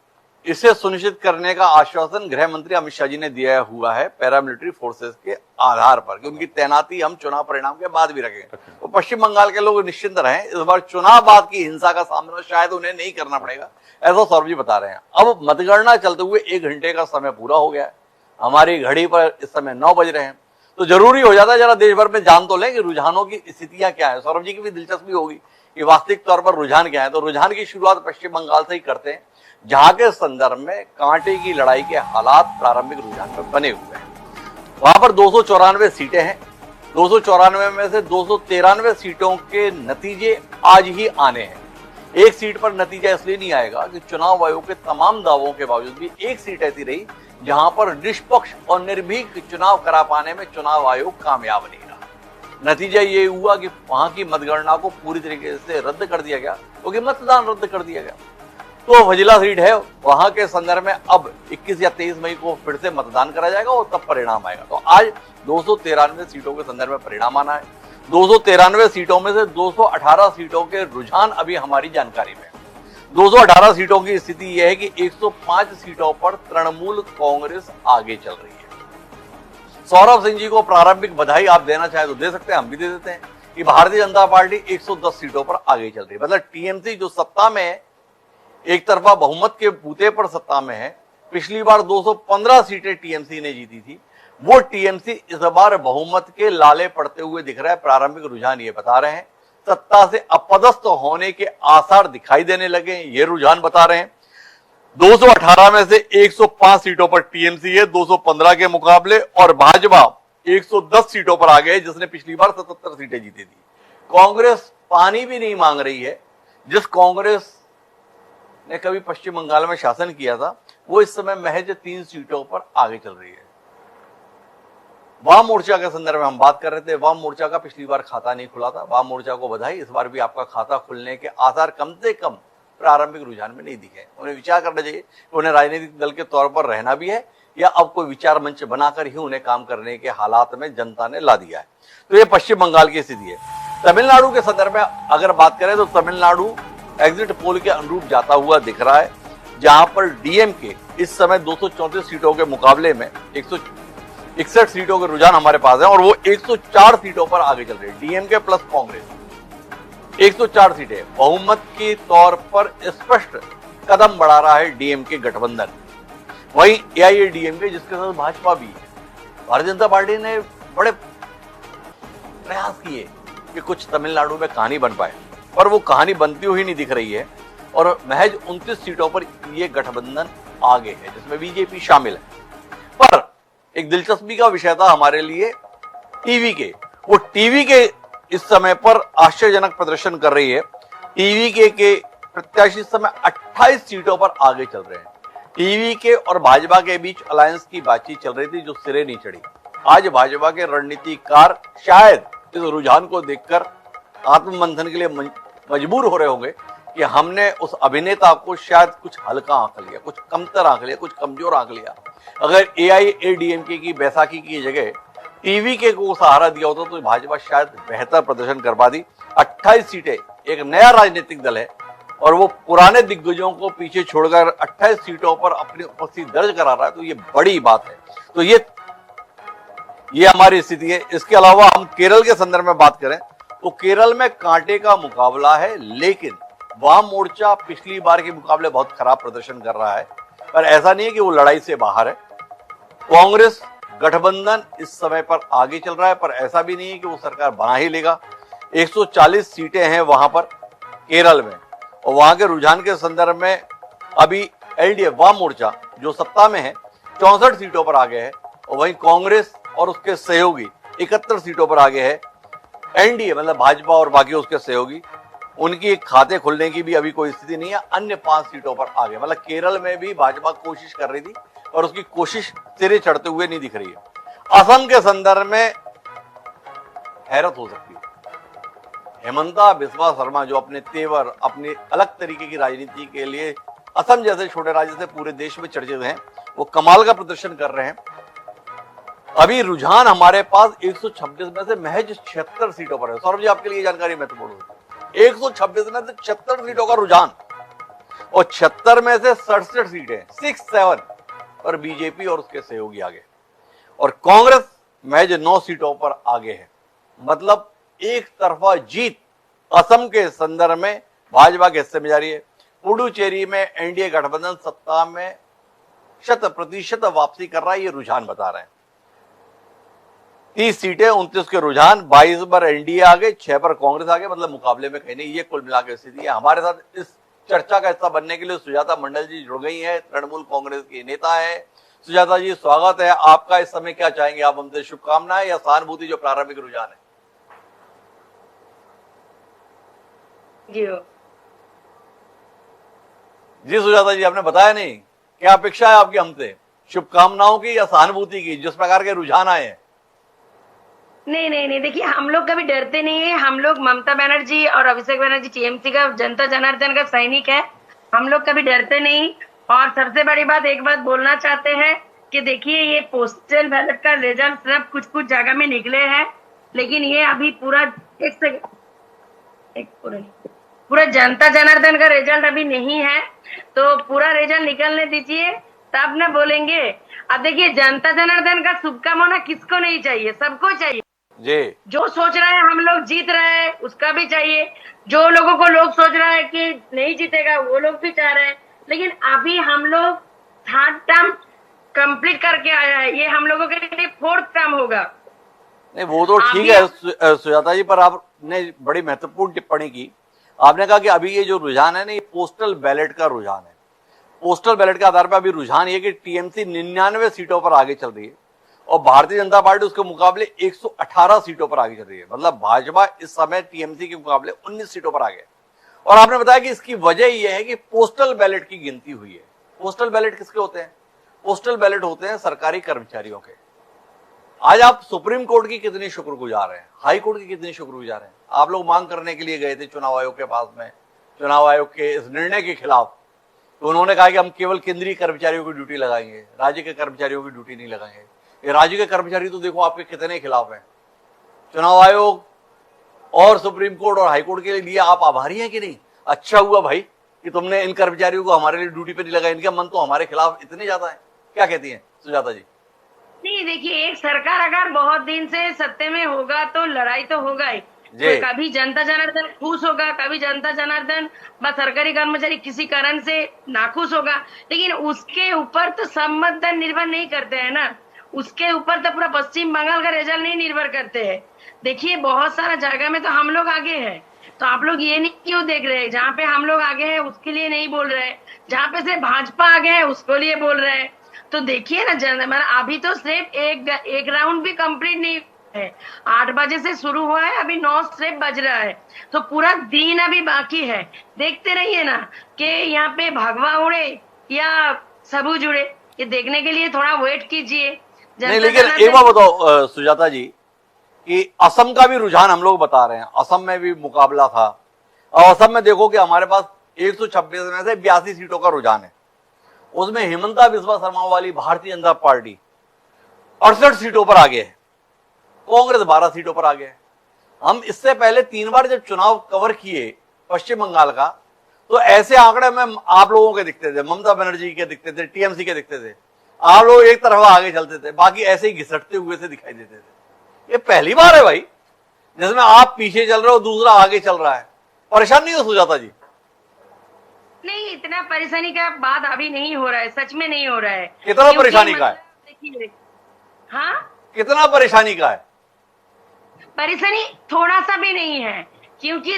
इसे सुनिश्चित करने का आश्वासन गृह मंत्री अमित शाह जी ने दिया हुआ है पैरामिलिट्री फोर्सेस के आधार पर कि उनकी तैनाती हम चुनाव परिणाम के बाद भी रखेंगे। तो पश्चिम बंगाल के लोग निश्चिंत रहें, इस बार चुनाव बाद की हिंसा का सामना शायद उन्हें नहीं करना पड़ेगा, ऐसा सौरभ जी बता रहे हैं। अब मतगणना चलते हुए 1 घंटे का समय पूरा हो गया है, हमारी घड़ी पर इस समय 9 बज रहे हैं, तो जरूरी हो जाता है जरा देश भर में जान तो लें कि रुझानों की स्थितियां क्या है। सौरभ जी की भी दिलचस्पी होगी कि वास्तविक तौर पर रुझान क्या है। तो रुझान की शुरुआत पश्चिम बंगाल से ही करते हैं, जहां के संदर्भ में कांटे की लड़ाई के हालात प्रारंभिक रुझान में बने हुए हैं। वहां पर 294 सीटें हैं, 294 में से 293 सीटों के नतीजे आज ही आने हैं। एक सीट पर नतीजा इसलिए नहीं आएगा कि चुनाव आयोग के तमाम दावों के बावजूद भी एक सीट ऐसी रही जहां पर निष्पक्ष और निर्भीक चुनाव करा पाने में चुनाव आयोग कामयाब नहीं रहा। नतीजा ये हुआ कि वहां की मतगणना को पूरी तरीके से रद्द कर दिया गया, क्योंकि मतदान रद्द कर दिया गया। तो फजिला सीट है, वहां के संदर्भ में अब 21 या 23 मई को फिर से मतदान करा जाएगा और तब परिणाम आएगा। तो आज 293 सीटों के संदर्भ में परिणाम आना है। 293 सीटों में से 218 सीटों के रुझान अभी हमारी जानकारी में। 218 सीटों की स्थिति यह है कि 105 सीटों पर तृणमूल कांग्रेस आगे चल रही है। सौरभ सिंह जी को प्रारंभिक बधाई आप देना चाहे तो दे सकते हैं, हम भी दे देते हैं कि भारतीय जनता पार्टी 110 सीटों पर आगे चल रही है। मतलब टीएमसी जो सत्ता में है, एक तरफा बहुमत के बूते पर सत्ता में है। पिछली बार 215 सीटें टीएमसी ने जीती थी, वो टीएमसी इस बार बहुमत के लाले पड़ते हुए दिख रहा है। प्रारंभिक रुझान ये बता रहे हैं, सत्ता से अपदस्थ होने के आसार दिखाई देने लगे, ये रुझान बता रहे हैं। 218 में से 105 सीटों पर टीएमसी है 215 के मुकाबले, और भाजपा 110 सीटों पर आ गए, जिसने पिछली बार 77 सीटें जीती थी। कांग्रेस पानी भी नहीं मांग रही है। जिस कांग्रेस ने कभी पश्चिम बंगाल में शासन किया था, वो इस समय महज 3 सीटों पर आगे चल रही है। वाम मोर्चा के संदर्भ में हम बात कर रहे थे। वाम मोर्चा का पिछली बार खाता नहीं खुला था, वाम मोर्चा को बधाई, इस बार भी आपका खाता खुलने के आसार कम से कम प्रारंभिक रुझान में नहीं दिखे। उन्हें विचार करना चाहिए कि उन्हें राजनीतिक दल के तौर पर रहना भी है, या अब कोई विचार मंच बनाकर ही उन्हें काम करने के हालात में जनता ने ला दिया है। तो ये पश्चिम बंगाल की स्थिति है। तमिलनाडु के संदर्भ में अगर बात करें तो तमिलनाडु एग्जिट पोल के अनुरूप जाता हुआ दिख रहा है, जहां पर डीएमके इस समय 234 सीटों के मुकाबले में 161 सीटों के रुझान हमारे पास है, और वो 104 सीटों पर आगे चल रही है। डीएमके प्लस कांग्रेस 104 सीटें, बहुमत के तौर पर स्पष्ट कदम बढ़ा रहा है डीएमके गठबंधन। वहीं एआईएडीएमके जिसके साथ भाजपा भी है। भारतीय जनता पार्टी ने बड़े प्रयास किए कि कुछ तमिलनाडु में कहानी बन पाए, पर वो कहानी बनती हुई नहीं दिख रही है और महज 29 सीटों पर ये गठबंधन आगे है जिसमें बीजेपी शामिल है। पर एक दिलचस्पी का विषय था हमारे लिए टीवी के, वो टीवी के इस समय पर आश्चर्यजनक प्रदर्शन कर रही है। टीवी के प्रत्याशी इस समय 28 सीटों पर आगे चल रहे हैं। टीवी के और भाजपा के बीच अलायंस की बातचीत चल रही थी जो सिरे नहीं चढ़ी। आज भाजपा के रणनीतिकार शायद इस रुझान को देखकर आत्ममंथन के लिए मजबूर हो रहे होंगे कि हमने उस अभिनेता को शायद कुछ हल्का आंक लिया, कुछ कमतर आंक लिया, कुछ कमजोर आंक लिया। अगर AIADMK की बैसाखी की जगह टीवी के को सहारा दिया होता तो भाजपा शायद बेहतर प्रदर्शन कर पाती। 28 सीटें, एक नया राजनीतिक दल है और वो पुराने दिग्गजों को पीछे छोड़कर 28 सीटों पर अपनी उपस्थिति दर्ज करा रहा है, तो ये बड़ी बात है। तो ये हमारी स्थिति है। इसके अलावा हम केरल के संदर्भ में बात करें तो केरल में कांटे का मुकाबला है, लेकिन वाम मोर्चा पिछली बार के मुकाबले बहुत खराब प्रदर्शन कर रहा है, पर ऐसा नहीं है कि वो लड़ाई से बाहर है। कांग्रेस गठबंधन इस समय पर आगे चल रहा है, पर ऐसा भी नहीं है कि वो सरकार बना ही लेगा। 140 सीटें हैं वहां पर केरल में, और वहां के रुझान के संदर्भ में अभी LDF वाम मोर्चा जो सत्ता में है 64 सीटों पर आगे है, और वहीं कांग्रेस और उसके सहयोगी 71 सीटों पर आगे है। NDA मतलब भाजपा और बाकी उसके सहयोगी, उनकी खाते खुलने की भी अभी कोई स्थिति नहीं है। अन्य 5 सीटों पर आगे, मतलब केरल में भी भाजपा कोशिश कर रही थी और उसकी कोशिश सिरे चढ़ते हुए नहीं दिख रही है। असम के संदर्भ में हैरत हो सकती है। हेमंता बिस्वा शर्मा जो अपने तेवर, अपनी अलग तरीके की राजनीति के लिए असम जैसे छोटे राज्य से पूरे देश में चर्चित हैं, वो कमाल का प्रदर्शन कर रहे हैं। अभी रुझान हमारे पास 126 में से महज 76 सीटों पर है। सौरभ जी, आपके लिए जानकारी महत्वपूर्ण है, 126 में से 76 सीटों का रुझान, और 76 में से 67 सीटें 6-7 पर बीजेपी और उसके सहयोगी आगे, और कांग्रेस महज 9 सीटों पर आगे है। मतलब एक तरफा जीत असम के संदर्भ में भाजपा के हिस्से में जारी है। पुडुचेरी में NDA गठबंधन सत्ता में 100% वापसी कर रहा है, ये रुझान बता रहे हैं। 30 सीटें 29 के रुझान, 22 पर NDA आगे, 6 पर कांग्रेस आगे, मतलब मुकाबले में कहीं नहीं। ये कुल मिलाकर स्थिति है। हमारे साथ इस चर्चा का हिस्सा बनने के लिए सुजाता मंडल जी जुड़ गई हैं, तृणमूल कांग्रेस की नेता है। सुजाता जी, स्वागत है आपका। इस समय क्या चाहेंगे आप हमसे, शुभकामनाएं या सहानुभूति जो प्रारंभिक रुझान है? जी सुजाता जी, आपने बताया नहीं, क्या अपेक्षा है आपकी हमसे, शुभकामनाओं की या सहानुभूति की, जिस प्रकार के रुझान आए हैं? नहीं, देखिए हम लोग कभी डरते नहीं है। हम लोग ममता बनर्जी और अभिषेक बनर्जी TMC का, जनता जनार्दन का सैनिक है। हम लोग कभी डरते नहीं। और सबसे बड़ी बात, एक बात बोलना चाहते हैं कि देखिए ये पोस्टल बैलेट का रिजल्ट सिर्फ कुछ जगह में निकले हैं, लेकिन ये अभी पूरा पूरा जनता जनार्दन का रिजल्ट अभी नहीं है, तो पूरा रिजल्ट निकलने दीजिए तब न बोलेंगे। अब देखिए, जनता जनार्दन का शुभकामना किसको नहीं चाहिए, सबको चाहिए जी। जो सोच रहा है हम लोग जीत रहे हैं उसका भी चाहिए, जो लोगों को लोग सोच रहा है कि नहीं जीतेगा वो लोग भी चाह रहे हैं। लेकिन अभी हम लोग 3rd टर्म कंप्लीट करके आया है, ये हम लोगों के लिए 4th टर्म होगा। नहीं, वो तो ठीक है सुजाता जी, पर आपने बड़ी महत्वपूर्ण टिप्पणी की। आपने कहा कि अभी ये जो रुझान है ना, ये पोस्टल बैलेट का रुझान है। पोस्टल बैलेट के आधार पर अभी रुझान ये कि TMC 99 सीटों पर आगे चल रही है और भारतीय जनता पार्टी उसके मुकाबले 118 सीटों पर आगे चल रही है। मतलब भाजपा इस समय TMC के मुकाबले 19 सीटों पर आगे। और आपने बताया कि इसकी वजह यह है कि पोस्टल बैलेट की गिनती हुई है। पोस्टल बैलेट किसके होते हैं? पोस्टल बैलेट होते हैं सरकारी कर्मचारियों के। आज आप सुप्रीम कोर्ट की कितनी शुक्रगुजार हैं, हाई कोर्ट की कितनी शुक्रगुजार हैं? आप लोग मांग करने के लिए गए थे चुनाव आयोग के पास में, चुनाव आयोग के इस निर्णय के खिलाफ, तो उन्होंने कहा कि हम केवल केंद्रीय कर्मचारियों की ड्यूटी लगाएंगे, राज्य के कर्मचारियों की ड्यूटी नहीं लगाएंगे। ये राज्य के कर्मचारी तो देखो आपके कितने खिलाफ हैं। चुनाव आयोग और सुप्रीम कोर्ट और हाईकोर्ट के लिए आप आभारी हैं कि नहीं? अच्छा हुआ भाई कि तुमने इन कर्मचारियों को हमारे लिए ड्यूटी पे नहीं लगाया, इनका मन तो हमारे खिलाफ इतने ज्यादा है। क्या कहती हैं सुजाता जी? नहीं, देखिए एक सरकार अगर बहुत दिन से सत्ते में होगा तो लड़ाई तो होगा ही। तो कभी जनता जनार्दन खुश होगा, कभी जनता जनार्दन बस सरकारी कर्मचारी किसी कारण से नाखुश होगा, लेकिन उसके ऊपर तो सब मतदान निर्भर नहीं करते हैं ना। उसके ऊपर तो पूरा पश्चिम बंगाल का रिजल्ट नहीं निर्भर करते हैं। देखिए बहुत सारा जगह में तो हम लोग आगे हैं, तो आप लोग ये नहीं क्यों देख रहे हैं? जहाँ पे हम लोग आगे हैं उसके लिए नहीं बोल रहे हैं, जहाँ पे सिर्फ भाजपा आगे है उसको लिए बोल रहे हैं। तो देखिए ना मतलब अभी तो सिर्फ एक राउंड भी कंप्लीट नहीं है, 8 बजे से शुरू हुआ है, अभी 9 सिर्फ बज रहा है, तो पूरा दिन अभी बाकी है। देखते रहिए ना कि यहाँ पे भगवा उड़े या सबूज उड़े, ये देखने के लिए थोड़ा वेट कीजिए। नहीं, लेकिन एक बात बताओ सुजाता जी कि असम का भी रुझान हम लोग बता रहे हैं, असम में भी मुकाबला था और असम में देखो कि हमारे पास 126 में से 82 सीटों का रुझान है, उसमें हिमंता बिस्वा शर्मा वाली भारतीय जनता पार्टी 68 सीटों पर आगे है, कांग्रेस 12 सीटों पर आगे है। हम इससे पहले 3 बार जब चुनाव कवर किए पश्चिम बंगाल का, तो ऐसे आंकड़े में आप लोगों के दिखते थे, ममता बनर्जी के दिखते थे, टीएमसी के दिखते थे, आप लोग एक तरफ आगे चलते थे, बाकी ऐसे ही घिसटते हुए से दिखाई देते थे। ये पहली बार है भाई जिसमें आप पीछे चल रहे हो, दूसरा आगे चल रहा है। परेशान नहीं हो सुजाता जी? नहीं, इतना परेशानी का बात अभी नहीं हो रहा है, सच में नहीं हो रहा है। कितना परेशानी का है? देखिए, हाँ कितना परेशानी का है? परेशानी थोड़ा सा भी नहीं है, क्योंकि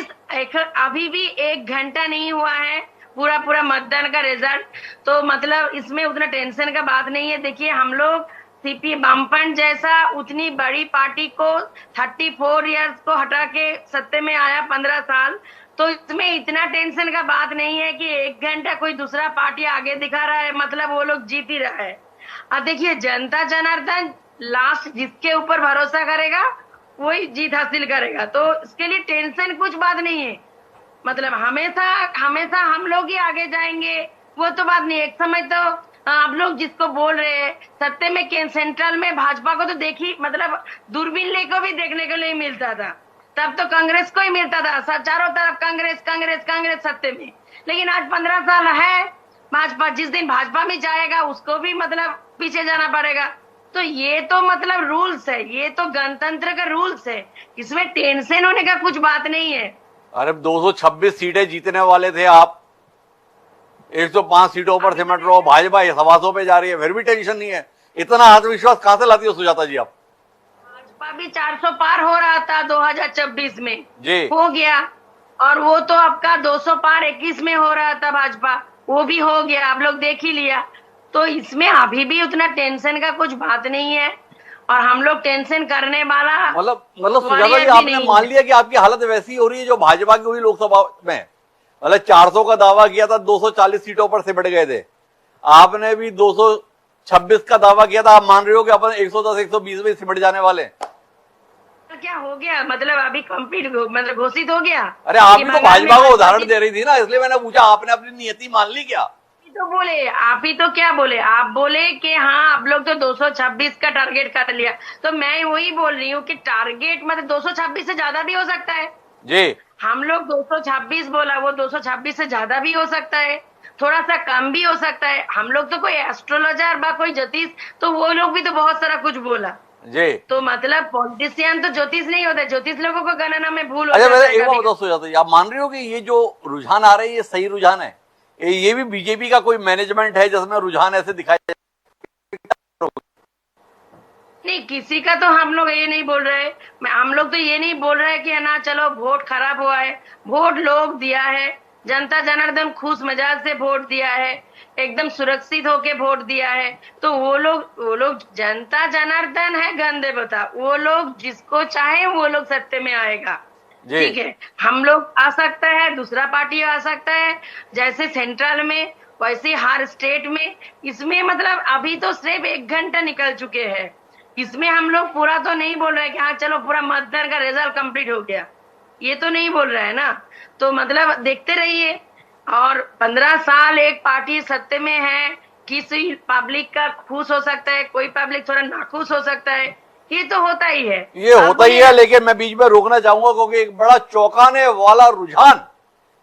अभी भी 1 घंटा नहीं हुआ है पूरा मतदान का रिजल्ट, तो मतलब इसमें उतना टेंशन का बात नहीं है। देखिए हम लोग सीपी वामपंथ जैसा उतनी बड़ी पार्टी को 34 इयर्स को हटा के सत्ते में आया 15 साल, तो इसमें इतना टेंशन का बात नहीं है कि 1 घंटा कोई दूसरा पार्टी आगे दिखा रहा है मतलब वो लोग जीत ही रहा है। अब देखिए जनता जनार्दन लास्ट जिसके ऊपर भरोसा करेगा वही जीत हासिल करेगा, तो इसके लिए टेंशन कुछ बात नहीं है। मतलब हमेशा हम लोग ही आगे जाएंगे वो तो बात नहीं। एक समय तो आप लोग जिसको बोल रहे हैं सत्ते में सेंट्रल में भाजपा को तो देखी मतलब दूरबीन लेकर भी देखने को नहीं मिलता था, तब तो कांग्रेस को ही मिलता था, सब चारों तरफ कांग्रेस कांग्रेस कांग्रेस सत्ते में। लेकिन आज 15 साल है भाजपा, जिस दिन भाजपा में जाएगा उसको भी मतलब पीछे जाना पड़ेगा। तो ये तो मतलब रूल्स है, ये तो गणतंत्र का रूल्स है, इसमें टेंशन होने का कुछ बात नहीं है। अरे 226 सीटें जीतने वाले थे आप, 105 सीटों पर सिमट रहे हो, भाजपा 125 पे जा रही है, फिर भी टेंशन नहीं है। इतना आत्मविश्वास कहां से लाती हो सुजाता जी आप? भाजपा भी 400 पार हो रहा था 2026 में जी, हो गया, और वो तो आपका 200 पार 21 में हो रहा था भाजपा, वो भी हो गया, आप लोग देख ही लिया। तो इसमें अभी भी उतना टेंशन का कुछ बात नहीं है, और हम लोग टेंशन करने वाला मतलब सुजाता जी आपने मान लिया कि आपकी हालत वैसी हो रही है जो भाजपा की हुई लोकसभा में। मतलब 400 का दावा किया था, 240 सीटों पर सिमट गए थे, आपने भी 226 का दावा किया था, आप मान रहे हो कि अपन 110 120 में सिमट जाने वाले हैं? क्या हो गया मतलब अभी कंप्लीट मतलब घोषित हो गया? अरे आप भी तो भाजपा को उदाहरण दे रही थी ना, इसलिए मैंने पूछा आपने अपनी नियति मान ली क्या? तो बोले आप ही तो क्या बोले, आप बोले कि हाँ आप लोग तो 226 का टारगेट कर लिया, तो मैं वही बोल रही हूँ कि टारगेट मतलब 226 से ज्यादा भी हो सकता है जी। हम लोग 226 बोला, वो 226 से ज्यादा भी हो सकता है, थोड़ा सा कम भी हो सकता है। हम लोग तो कोई एस्ट्रोलॉजर बा कोई ज्योतिष, तो वो लोग भी तो बहुत सारा कुछ बोला जी। तो मतलब पॉलिटिशियन तो ज्योतिष नहीं होता, ज्योतिष लोगों को गणना में भूल हो अच्छा जाता मैं है एक बात कभी। बताओ सुजाता जी, आप मान रहे हो कि ये जो रुझान आ रहे हैं ये सही रुझान है? ये भी बीजेपी का कोई मैनेजमेंट है जिसमें रुझान ऐसे दिखाई? नहीं, किसी का तो हम लोग ये नहीं बोल रहे, हम लोग तो ये नहीं बोल रहे कि है ना चलो वोट खराब हुआ है, वोट लोग दिया है, जनता जनार्दन खुश मिजाज से वोट दिया है, एकदम सुरक्षित होके वोट दिया है, तो वो लोग जनता जनार्दन है गंदे बता, वो लोग जिसको चाहे वो लोग सत्ते में आएगा। ठीक है, हम लोग आ सकता है, दूसरा पार्टी आ सकता है, जैसे सेंट्रल में वैसे हर स्टेट में। इसमें मतलब अभी तो सिर्फ 1 घंटा निकल चुके हैं, इसमें हम लोग पूरा तो नहीं बोल रहे कि हाँ चलो पूरा मतदान का रिजल्ट कंप्लीट हो गया, ये तो नहीं बोल रहा है ना। तो मतलब देखते रहिए, और 15 साल एक पार्टी सत्ते में है, किसी पब्लिक का खुश हो सकता है, कोई पब्लिक थोड़ा नाखुश हो सकता है, ये तो होता ही है, ये होता ही है। लेकिन मैं बीच में रोकना चाहूंगा क्योंकि एक बड़ा चौंकाने वाला रुझान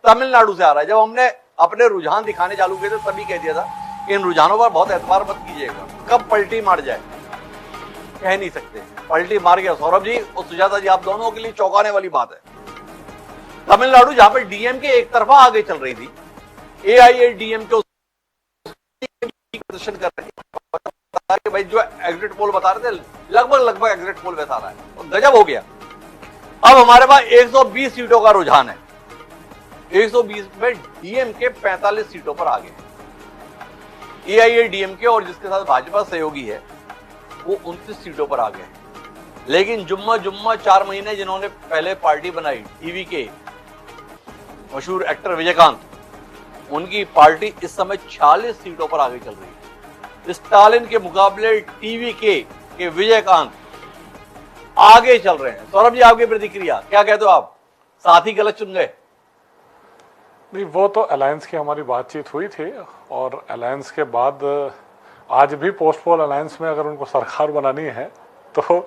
तमिलनाडु से आ रहा है। जब हमने अपने रुझान दिखाने चालू किए थे तभी कह दिया था कि इन रुझानों पर बहुत एतबार मत कीजिएगा, कब पलटी मार जाए कह नहीं सकते, पलटी मार गया। सौरभ जी और सुजाता जी आप दोनों के लिए चौंकाने वाली बात है। तमिलनाडु जहां पर डीएमके एक तरफा आगे चल रही थी, एआईएडीएमके प्रदर्शन कर रही कि भाई जो एग्जिट पोल बता रहे थे लगभग एग्जिट पोल वैसा रहा है, और गजब हो गया। अब हमारे पास 120 सीटों का रुझान है। 120 में डीएमके 45 सीटों पर आ गए, एआईएडीएमके और जिसके साथ भाजपा सहयोगी है वो 29 सीटों पर आ गए। लेकिन जुम्मा 4 महीने जिन्होंने पहले पार्टी बनाई, टीवी के मशहूर एक्टर विजयकांत, उनकी पार्टी इस समय 46 सीटों पर आगे चल रही है। स्टालिन के मुकाबले टीवी के विजयकांत आगे चल रहे हैं। सौरभ जी, आपकी प्रतिक्रिया क्या कहते हो आप? साथी गलत चुन गए? नहीं, वो तो अलायंस की हमारी बातचीत हुई थी, और अलायंस के बाद आज भी पोस्ट पोल अलायंस में अगर उनको सरकार बनानी है तो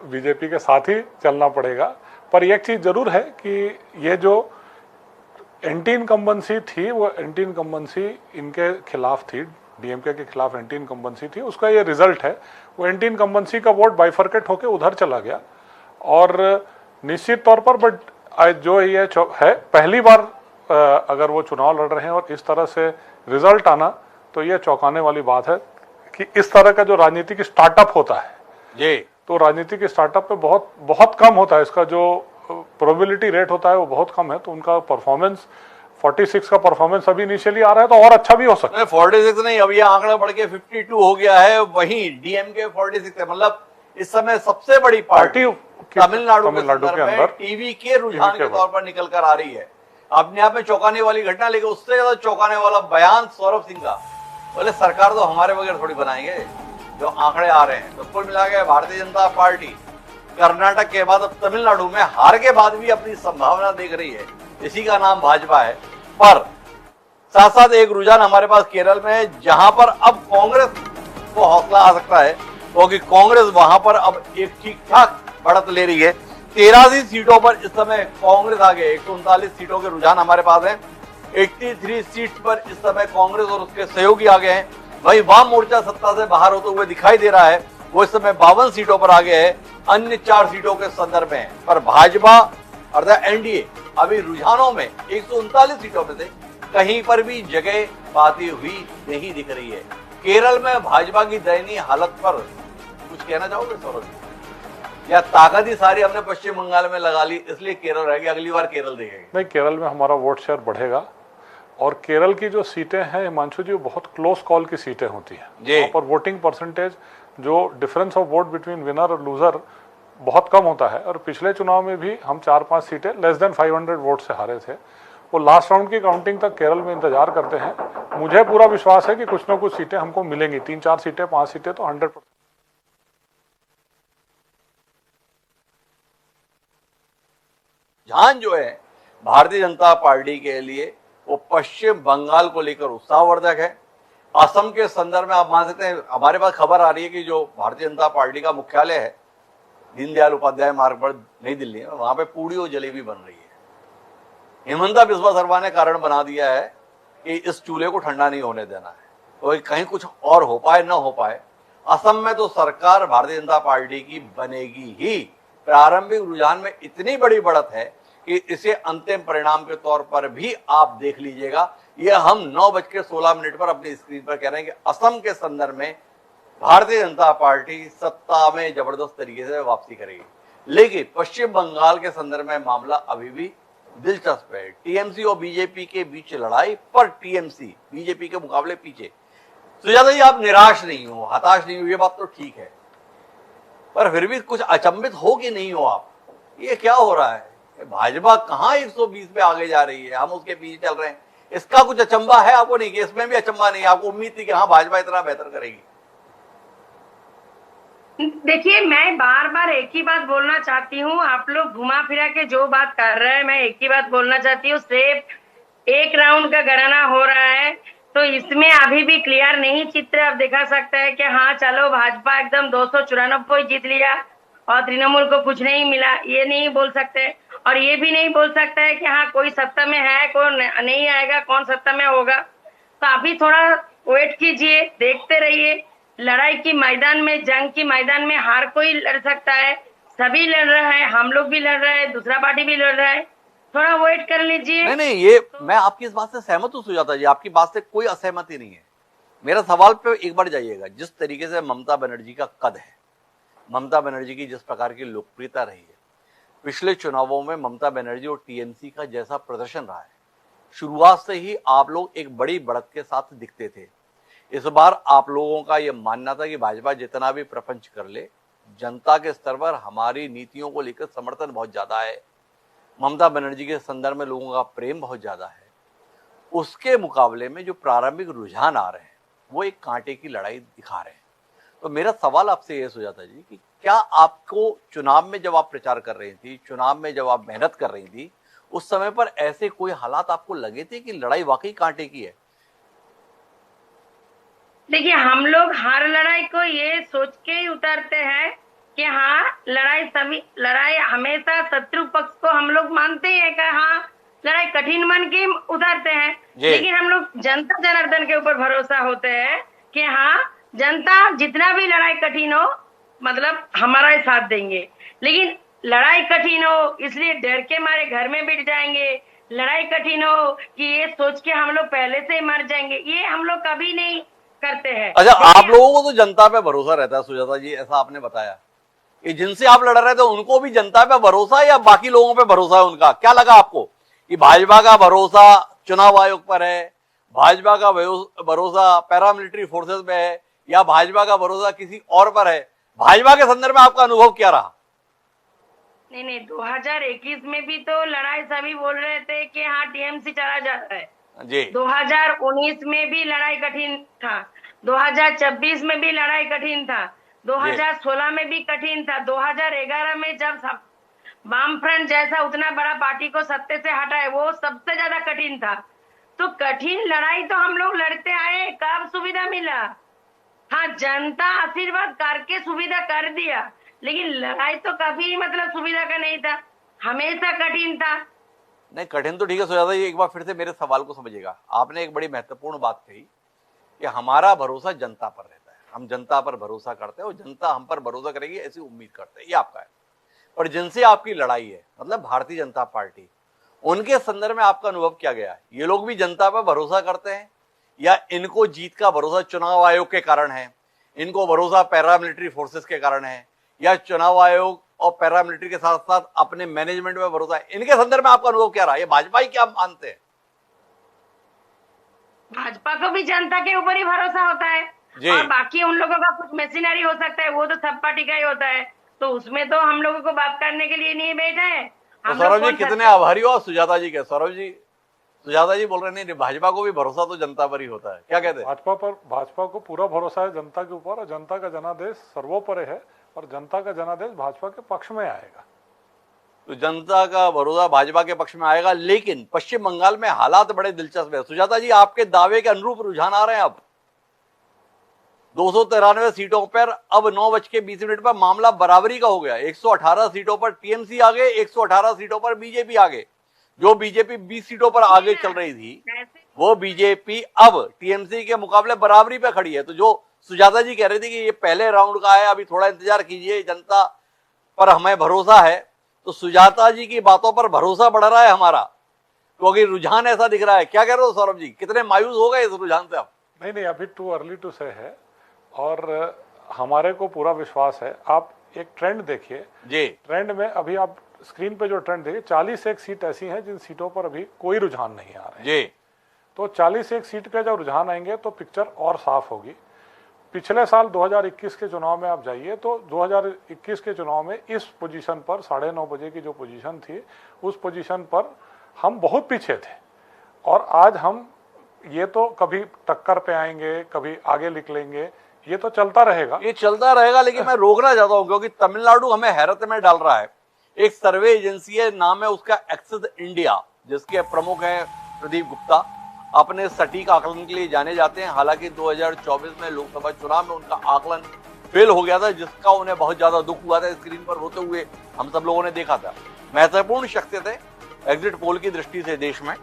बीजेपी के साथ ही चलना पड़ेगा। पर एक चीज जरूर है कि ये जो एंटी इनकम्बेंसी थी, वो एंटी इनकम्बेंसी इनके खिलाफ थी, डीएमके के खिलाफ एंटी इनकम्बेंसी थी, उसका ये रिजल्ट है। वो एंटी इनकम्बेंसी का वोट बाइफर्केट होकर उधर चला गया, और निश्चित तौर पर बट जो ये है पहली बार अगर वो चुनाव लड़ रहे हैं और इस तरह से रिजल्ट आना, तो ये चौंकाने वाली बात है कि इस तरह का जो राजनीतिक स्टार्टअप होता है जी, तो राजनीतिक स्टार्टअप पे बहुत कम होता है, इसका जो प्रोबेबिलिटी रेट होता है वो बहुत कम है। तो उनका परफॉर्मेंस 46 का परफॉर्मेंस अभी इनिशियली आ रहा है, तो और अच्छा भी हो सकता है। 46 नहीं, अब ये आंकड़ा बढ़ के 52 हो गया है। वहीं डीएमके 46 है, मतलब इस समय सबसे बड़ी पार्टी तमिलनाडु के अंदर टीवी के रुझान के तौर पर निकल कर आ रही है। अपने आप में चौंकाने वाली घटना, लेकिन उससे ज्यादा चौंकाने वाला बयान सौरभ सिंह का। बोले सरकार तो हमारे बगैर थोड़ी बनाएंगे, जो आंकड़े आ रहे हैं। तो कुल मिला के भारतीय जनता पार्टी कर्नाटक के बाद अब तमिलनाडु में हार के बाद भी अपनी संभावना देख रही है। इसी का नाम भाजपा है। पर साथ साथ एक रुझान हमारे पास केरल में है, जहां पर अब कांग्रेस को हौसला आ सकता है, क्योंकि कांग्रेस वहां पर अब एक ठीक ठाक बढ़त ले रही है। 83 सीटों पर इस समय कांग्रेस आ गए। 139 सीटों के रुझान हमारे पास है। 83 सीट पर इस समय कांग्रेस और उसके सहयोगी आ गए हैं। वही वाम मोर्चा सत्ता से बाहर होते हुए दिखाई दे रहा है, वो इस समय 52 सीटों पर आ गए हैं, अन्य 4 सीटों के संदर्भ में। पर भाजपा अर्थात एनडीए अभी रुझानों में 139 सीटों में से कहीं पर भी जगह पाती हुई नहीं दिख रही है। केरल में भाजपा की दयनीय हालत पर कुछ कहना चाहोगे सौरभ जी? या ताकत ही सारी हमने पश्चिम बंगाल में लगा ली इसलिए केरल रह गया, अगली बार केरल देखेंगे? नहीं, केरल में हमारा वोट शेयर बढ़ेगा, और केरल की जो सीटें हैं हिमांशु जी, वो बहुत क्लोज कॉल की सीटें होती हैं। वहाँ पर वोटिंग परसेंटेज, जो difference of vote between winner और लूजर बहुत कम होता है। और पिछले चुनाव में भी हम 4-5 सीटें लेस देन 500 वोट से हारे थे। वो लास्ट राउंड की काउंटिंग तक केरल में इंतजार करते हैं। मुझे पूरा विश्वास है कि कुछ ना कुछ सीटें हमको मिलेंगी, 3-4 सीटें, 5 सीटें तो 100%। ध्यान जो है भारतीय जनता पार्टी के लिए वो पश्चिम बंगाल को लेकर उत्साहवर्धक है। असम के संदर्भ में आप मान सकते हैं, हमारे पास खबर आ रही है कि जो भारतीय जनता पार्टी का मुख्यालय है दीनदयाल उपाध्याय मार्ग पर नई दिल्ली में, वहां पे पूड़ी और जलेबी बन रही है। हिमंता बिस्वा शर्मा ने कारण बना दिया है कि इस चूल्हे को ठंडा नहीं होने देना है, तो कहीं कुछ और हो पाए न हो पाए। असम में तो सरकार भारतीय जनता पार्टी की बनेगी ही। प्रारंभिक रुझान में इतनी बड़ी बढ़त है कि इसे अंतिम परिणाम के तौर पर भी आप देख लीजिएगा। यह हम 9:16 पर अपनी स्क्रीन पर कह रहे हैं कि असम के संदर्भ में भारतीय जनता पार्टी सत्ता में जबरदस्त तरीके से वापसी करेगी। लेकिन पश्चिम बंगाल के संदर्भ में मामला अभी भी दिलचस्प है। टीएमसी और बीजेपी के बीच लड़ाई, पर टीएमसी बीजेपी के मुकाबले पीछे। सुजाता जी, आप निराश नहीं हो, हताश नहीं हो, ये बात तो ठीक है, पर फिर भी कुछ अचंभित हो कि नहीं हो आप? ये क्या हो रहा है? भाजपा कहां 120 पे आगे जा रही है, हम उसके पीछे चल रहे हैं। इसका कुछ अचंभा है आपको? नहीं कि इसमें भी अचंभा नहीं, आपको उम्मीद थी कि हाँ भाजपा इतना बेहतर करेगी? देखिए, मैं बार बार एक ही बात बोलना चाहती हूँ। आप लोग घुमा फिरा के जो बात कर रहे हैं, मैं एक ही बात बोलना चाहती हूँ। सिर्फ एक राउंड का गणना हो रहा है, तो इसमें अभी भी क्लियर नहीं चित्र अब देखा सकता है कि हाँ चलो भाजपा एकदम 294 जीत लिया और तृणमूल को कुछ नहीं मिला, ये नहीं बोल सकते। और ये भी नहीं बोल सकता है कि हाँ कोई सत्ता में है, कोई नहीं आएगा, कौन सत्ता में होगा। तो अभी थोड़ा वेट कीजिए, देखते रहिए। लड़ाई की मैदान में, जंग की मैदान में हर कोई लड़ सकता है, सभी लड़ रहा है, हम लोग भी लड़ रहे हैं, दूसरा पार्टी भी लड़ रहा है। थोड़ा वेट कर लीजिए। नहीं, ये मैं आपकी इस बात से सहमत हूं सुजाता जी, आपकी बात से कोई असहमति नहीं है। मेरा सवाल पे एक बार जाइएगा। जिस तरीके से ममता बनर्जी का कद है, ममता बनर्जी की जिस प्रकार की लोकप्रियता रही है, पिछले चुनावों में ममता बनर्जी और टीएमसी का जैसा प्रदर्शन रहा है, शुरुआत से ही आप लोग एक बड़ी बढ़त के साथ दिखते थे। इस बार आप लोगों का यह मानना था कि भाजपा जितना भी प्रपंच कर ले, जनता के स्तर पर हमारी नीतियों को लेकर समर्थन बहुत ज्यादा है, ममता बनर्जी के संदर्भ में लोगों का प्रेम बहुत ज्यादा है। उसके मुकाबले में जो प्रारंभिक रुझान आ रहे हैं वो एक कांटे की लड़ाई दिखा रहे हैं। तो मेरा सवाल आपसे यह सुजाता जी कि क्या आपको चुनाव में जब आप प्रचार कर रही थी, चुनाव में जब आप मेहनत कर रही थी, उस समय पर ऐसे कोई हालात आपको लगे थे कि लड़ाई वाकई कांटे की है? देखिए, हम लोग हर लड़ाई को ये सोच के ही उतारते हैं कि हाँ, लड़ाई हमेशा शत्रु पक्ष को हम लोग मानते हैं कि हाँ, लड़ाई कठिन मान के उतारते हैं, लेकिन हम लोग जनता जनार्दन के ऊपर भरोसा होते हैं कि हाँ, जनता जितना भी लड़ाई कठिन हो, मतलब हमारा ही साथ देंगे। लेकिन लड़ाई कठिन हो इसलिए डर के मारे घर में बैठ जाएंगे, लड़ाई कठिन हो कि ये सोच के हम लोग पहले से ही मर जाएंगे, ये हम लोग कभी नहीं करते हैं। अच्छा, आप लोगों को तो जनता पे भरोसा रहता है सुजाता जी, ऐसा आपने बताया कि जिनसे आप लड़ रहे थे उनको भी जनता पे भरोसा है या बाकी लोगों पे भरोसा है उनका? क्या लगा आपको कि भाजपा का भरोसा चुनाव आयोग पर है, भाजपा का भरोसा पैरामिलिट्री फोर्सेस में है, या भाजपा का भरोसा किसी और पर है? भाजपा के संदर्भ में आपका अनुभव क्या रहा? नहीं, 2021 में भी तो लड़ाई सभी बोल रहे थे कि हाँ, टीएमसी चला जाता है जी। 2019 में भी लड़ाई कठिन था, 2026 में भी लड़ाई कठिन था, 2016 में भी कठिन था, 2011 में जब वामफ्रंट जैसा उतना बड़ा पार्टी को सत्ते से हटाए, वो सबसे ज्यादा कठिन था। तो कठिन लड़ाई तो हम लोग लड़ते आए, कब सुविधा मिला? हाँ, जनता आशीर्वाद करके सुविधा कर दिया, लेकिन लड़ाई तो कभी मतलब सुविधा का नहीं था, हमेशा कठिन था। नहीं, कठिन तो ठीक है सुजाता जी, एक बार फिर से मेरे सवाल को समझिएगा। आपने एक बड़ी महत्वपूर्ण बात कही कि हमारा भरोसा जनता पर रहता है, हम जनता पर भरोसा करते हैं और जनता हम पर भरोसा करेगी ऐसी उम्मीद करते हैं, ये आपका है। और जिनसे आपकी लड़ाई है, मतलब भारतीय जनता पार्टी, उनके संदर्भ में आपका अनुभव क्या गया है? ये लोग भी जनता पर भरोसा करते हैं या इनको जीत का भरोसा चुनाव आयोग के कारण है, इनको भरोसा पैरामिलिट्री फोर्सेस के कारण है, या चुनाव आयोग और पैरामिलिट्री के साथ साथ अपने मैनेजमेंट में भरोसा है? इनके संदर्भ में आपका अनुभव क्या रहा? ये भाजपा ही क्या मानते हैं? भाजपा को भी जनता के ऊपर ही भरोसा होता है, और बाकी उन लोगों का कुछ मशीनरी हो सकता है, वो तो सब पार्टी का ही होता है, तो उसमें तो हम लोगों को बात करने के लिए नहीं बैठा है। तो सौरभ जी कितने आभारी हो सुजाता जी के? सौरभ जी, सुजाता जी बोल रहे नहीं, भाजपा को भी भरोसा तो जनता पर ही होता है, क्या कहते हैं? भाजपा को पूरा भरोसा है जनता के ऊपर, और जनता का जनादेश सर्वोपरि है, और जनता का जनादेश भाजपा के पक्ष में आएगा। तो जनता का भरोसा भाजपा के पक्ष में आएगा, लेकिन पश्चिम बंगाल में हालात बड़े दिलचस्प है सुजाता जी। आपके दावे के अनुरूप रुझान आ रहे हैं। अब 293 सीटों पर अब 9:20 पर मामला बराबरी का हो गया। 118 सीटों पर टीएमसी आगे, 118 सीटों पर बीजेपी आगे। जो बीजेपी 20 सीटों पर आगे चल रही थी, वो बीजेपी अब टीएमसी के मुकाबले बराबरी पे खड़ी है। तो जो सुजाता जी कह रही थी कि ये पहले राउंड का है, अभी थोड़ा इंतजार कीजिए, जनता पर हमें भरोसा है, तो सुजाता जी की बातों पर भरोसा बढ़ रहा है हमारा, क्योंकि रुझान ऐसा दिख रहा है। क्या कह रहे हो सौरभ जी, कितने मायूस हो गए इस रुझान से आप? नहीं, अभी टू अर्ली टू से है, और हमारे को पूरा विश्वास है। आप एक ट्रेंड देखिए जी, ट्रेंड में अभी आप स्क्रीन पे जो ट्रेंड देखिए, 41 सीट ऐसी हैं जिन सीटों पर अभी कोई रुझान नहीं आ रहे जी। तो 41 सीट पे जब रुझान आएंगे तो पिक्चर और साफ होगी। पिछले साल 2021 के चुनाव में आप जाइए तो 2021 के चुनाव में इस पोजीशन पर 9:30 बजे की जो पोजीशन थी, उस पोजीशन पर हम बहुत पीछे थे, और आज हम ये तो कभी टक्कर पे आएंगे, कभी आगे निकलेंगे, ये तो चलता रहेगा, ये चलता रहेगा। लेकिन मैं रोकना चाहता हूं क्योंकि तमिलनाडु हमें हैरत में डाल रहा है। एक सर्वे एजेंसी है, नाम है उसका एक्सेस इंडिया, जिसके प्रमुख हैं प्रदीप गुप्ता, अपने सटीक आकलन के लिए जाने जाते हैं। हालांकि 2024 में लोकसभा चुनाव में उनका आकलन फेल हो गया था, जिसका उन्हें बहुत ज्यादा दुख हुआ था। स्क्रीन पर रोते हुए हम सब लोगों ने देखा था। महत्वपूर्ण शख्सियत है एग्जिट पोल की दृष्टि से देश में।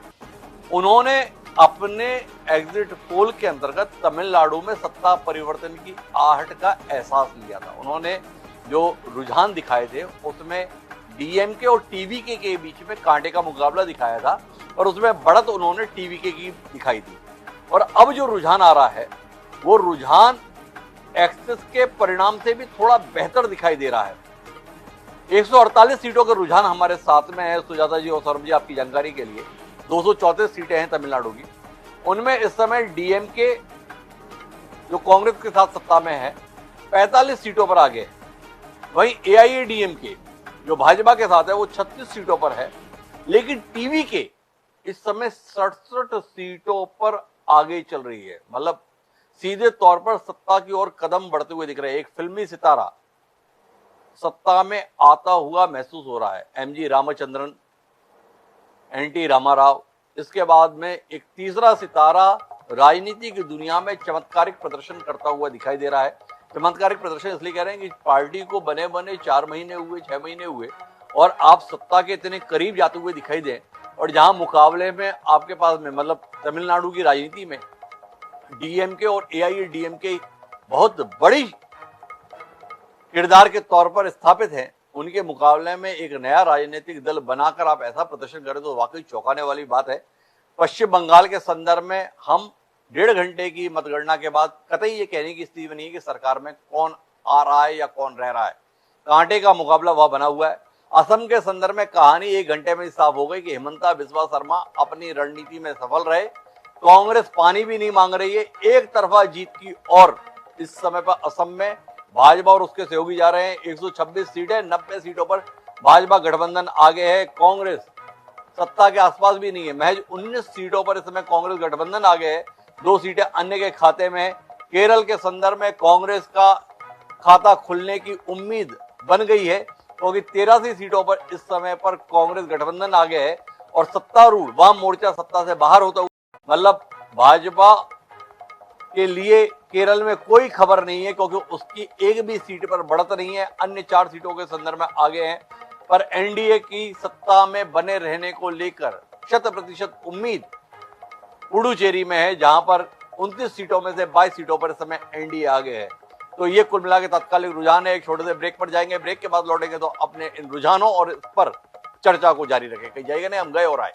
उन्होंने अपने एग्जिट पोल के अंतर्गत तमिलनाडु में सत्ता परिवर्तन की आहट का एहसास लिया था। उन्होंने जो रुझान दिखाए थे उसमें डीएमके और टीवीके के बीच में कांटे का मुकाबला दिखाया था, और उसमें बढ़त उन्होंने टीवीके की दिखाई थी। और अब जो रुझान आ रहा है वो रुझान एक्सिस के परिणाम से भी थोड़ा बेहतर दिखाई दे रहा है। 148 सीटों का रुझान हमारे साथ में है। सुजाता जी और सौरभ जी, आपकी जानकारी के लिए 234 सीटें हैं तमिलनाडु की। उनमें इस समय डीएमके जो कांग्रेस के साथ सत्ता में है 45 सीटों पर आगे है। वहीं एआईएडीएमके जो भाजपा के साथ है वो 36 सीटों पर है। लेकिन टीवीके इस समय 67 सीटों पर आगे चल रही है। मतलब सीधे तौर पर सत्ता की ओर कदम बढ़ते हुए दिख रहे हैं। एक फिल्मी सितारा सत्ता में आता हुआ महसूस हो रहा है। एमजी रामचंद्रन, एनटी रामाराव, इसके बाद में एक तीसरा सितारा राजनीति की दुनिया में चमत्कारिक प्रदर्शन करता हुआ दिखाई दे रहा है। चमत्कारिक प्रदर्शन इसलिए कह रहे हैं कि पार्टी को बने 4 महीने हुए, 6 महीने हुए और आप सत्ता के इतने करीब जाते हुए दिखाई दें। और जहां मुकाबले में आपके पास में मतलब तमिलनाडु की राजनीति में डीएमके और एआईएडीएमके बहुत बड़ी किरदार के तौर पर स्थापित हैं, उनके मुकाबले में एक नया राजनीतिक दल बनाकर आप ऐसा प्रदर्शन करें तो वाकई चौंकाने वाली बात है। पश्चिम बंगाल के संदर्भ में हम 1.5 घंटे की मतगणना के बाद कतई ये कहने की स्थिति नहीं है कि सरकार में कौन आ रहा है या कौन रह रहा है। कांटे का मुकाबला वह बना हुआ है। असम के संदर्भ में कहानी 1 घंटे में साफ हो गई कि हिमंता बिस्वा शर्मा अपनी रणनीति में सफल रहे। कांग्रेस पानी भी नहीं मांग रही है, एक तरफा जीत की और इस समय पर असम में भाजपा और उसके सहयोगी जा रहे हैं। 126 सीटें, 90 सीटों पर भाजपा गठबंधन आगे है। कांग्रेस सत्ता के आसपास भी नहीं है। महज 19 सीटों पर इस समय कांग्रेस गठबंधन आगे है। 2 सीटें अन्य के खाते में है। केरल के संदर्भ में कांग्रेस का खाता खुलने की उम्मीद बन गई है क्योंकि 83 सीटों पर इस समय पर कांग्रेस गठबंधन आगे है और सत्तारूढ़ वाम मोर्चा सत्ता से बाहर होता हुआ, मतलब भाजपा के लिए केरल में कोई खबर नहीं है क्योंकि उसकी एक भी सीट पर बढ़त नहीं है। अन्य 4 सीटों के संदर्भ में आगे हैं। पर एनडीए की सत्ता में बने रहने को लेकर 100% उम्मीद पुडुचेरी में है, जहां पर 29 सीटों में से 22 सीटों पर इस समय एनडीए आगे है। तो ये कुल मिला के तात्कालिक रुझान है। एक छोटे से ब्रेक पर जाएंगे, ब्रेक के बाद लौटेंगे तो अपने इन रुझानों और इस पर चर्चा को जारी रखें। कहीं जाएगा नहीं, हम गए और आए।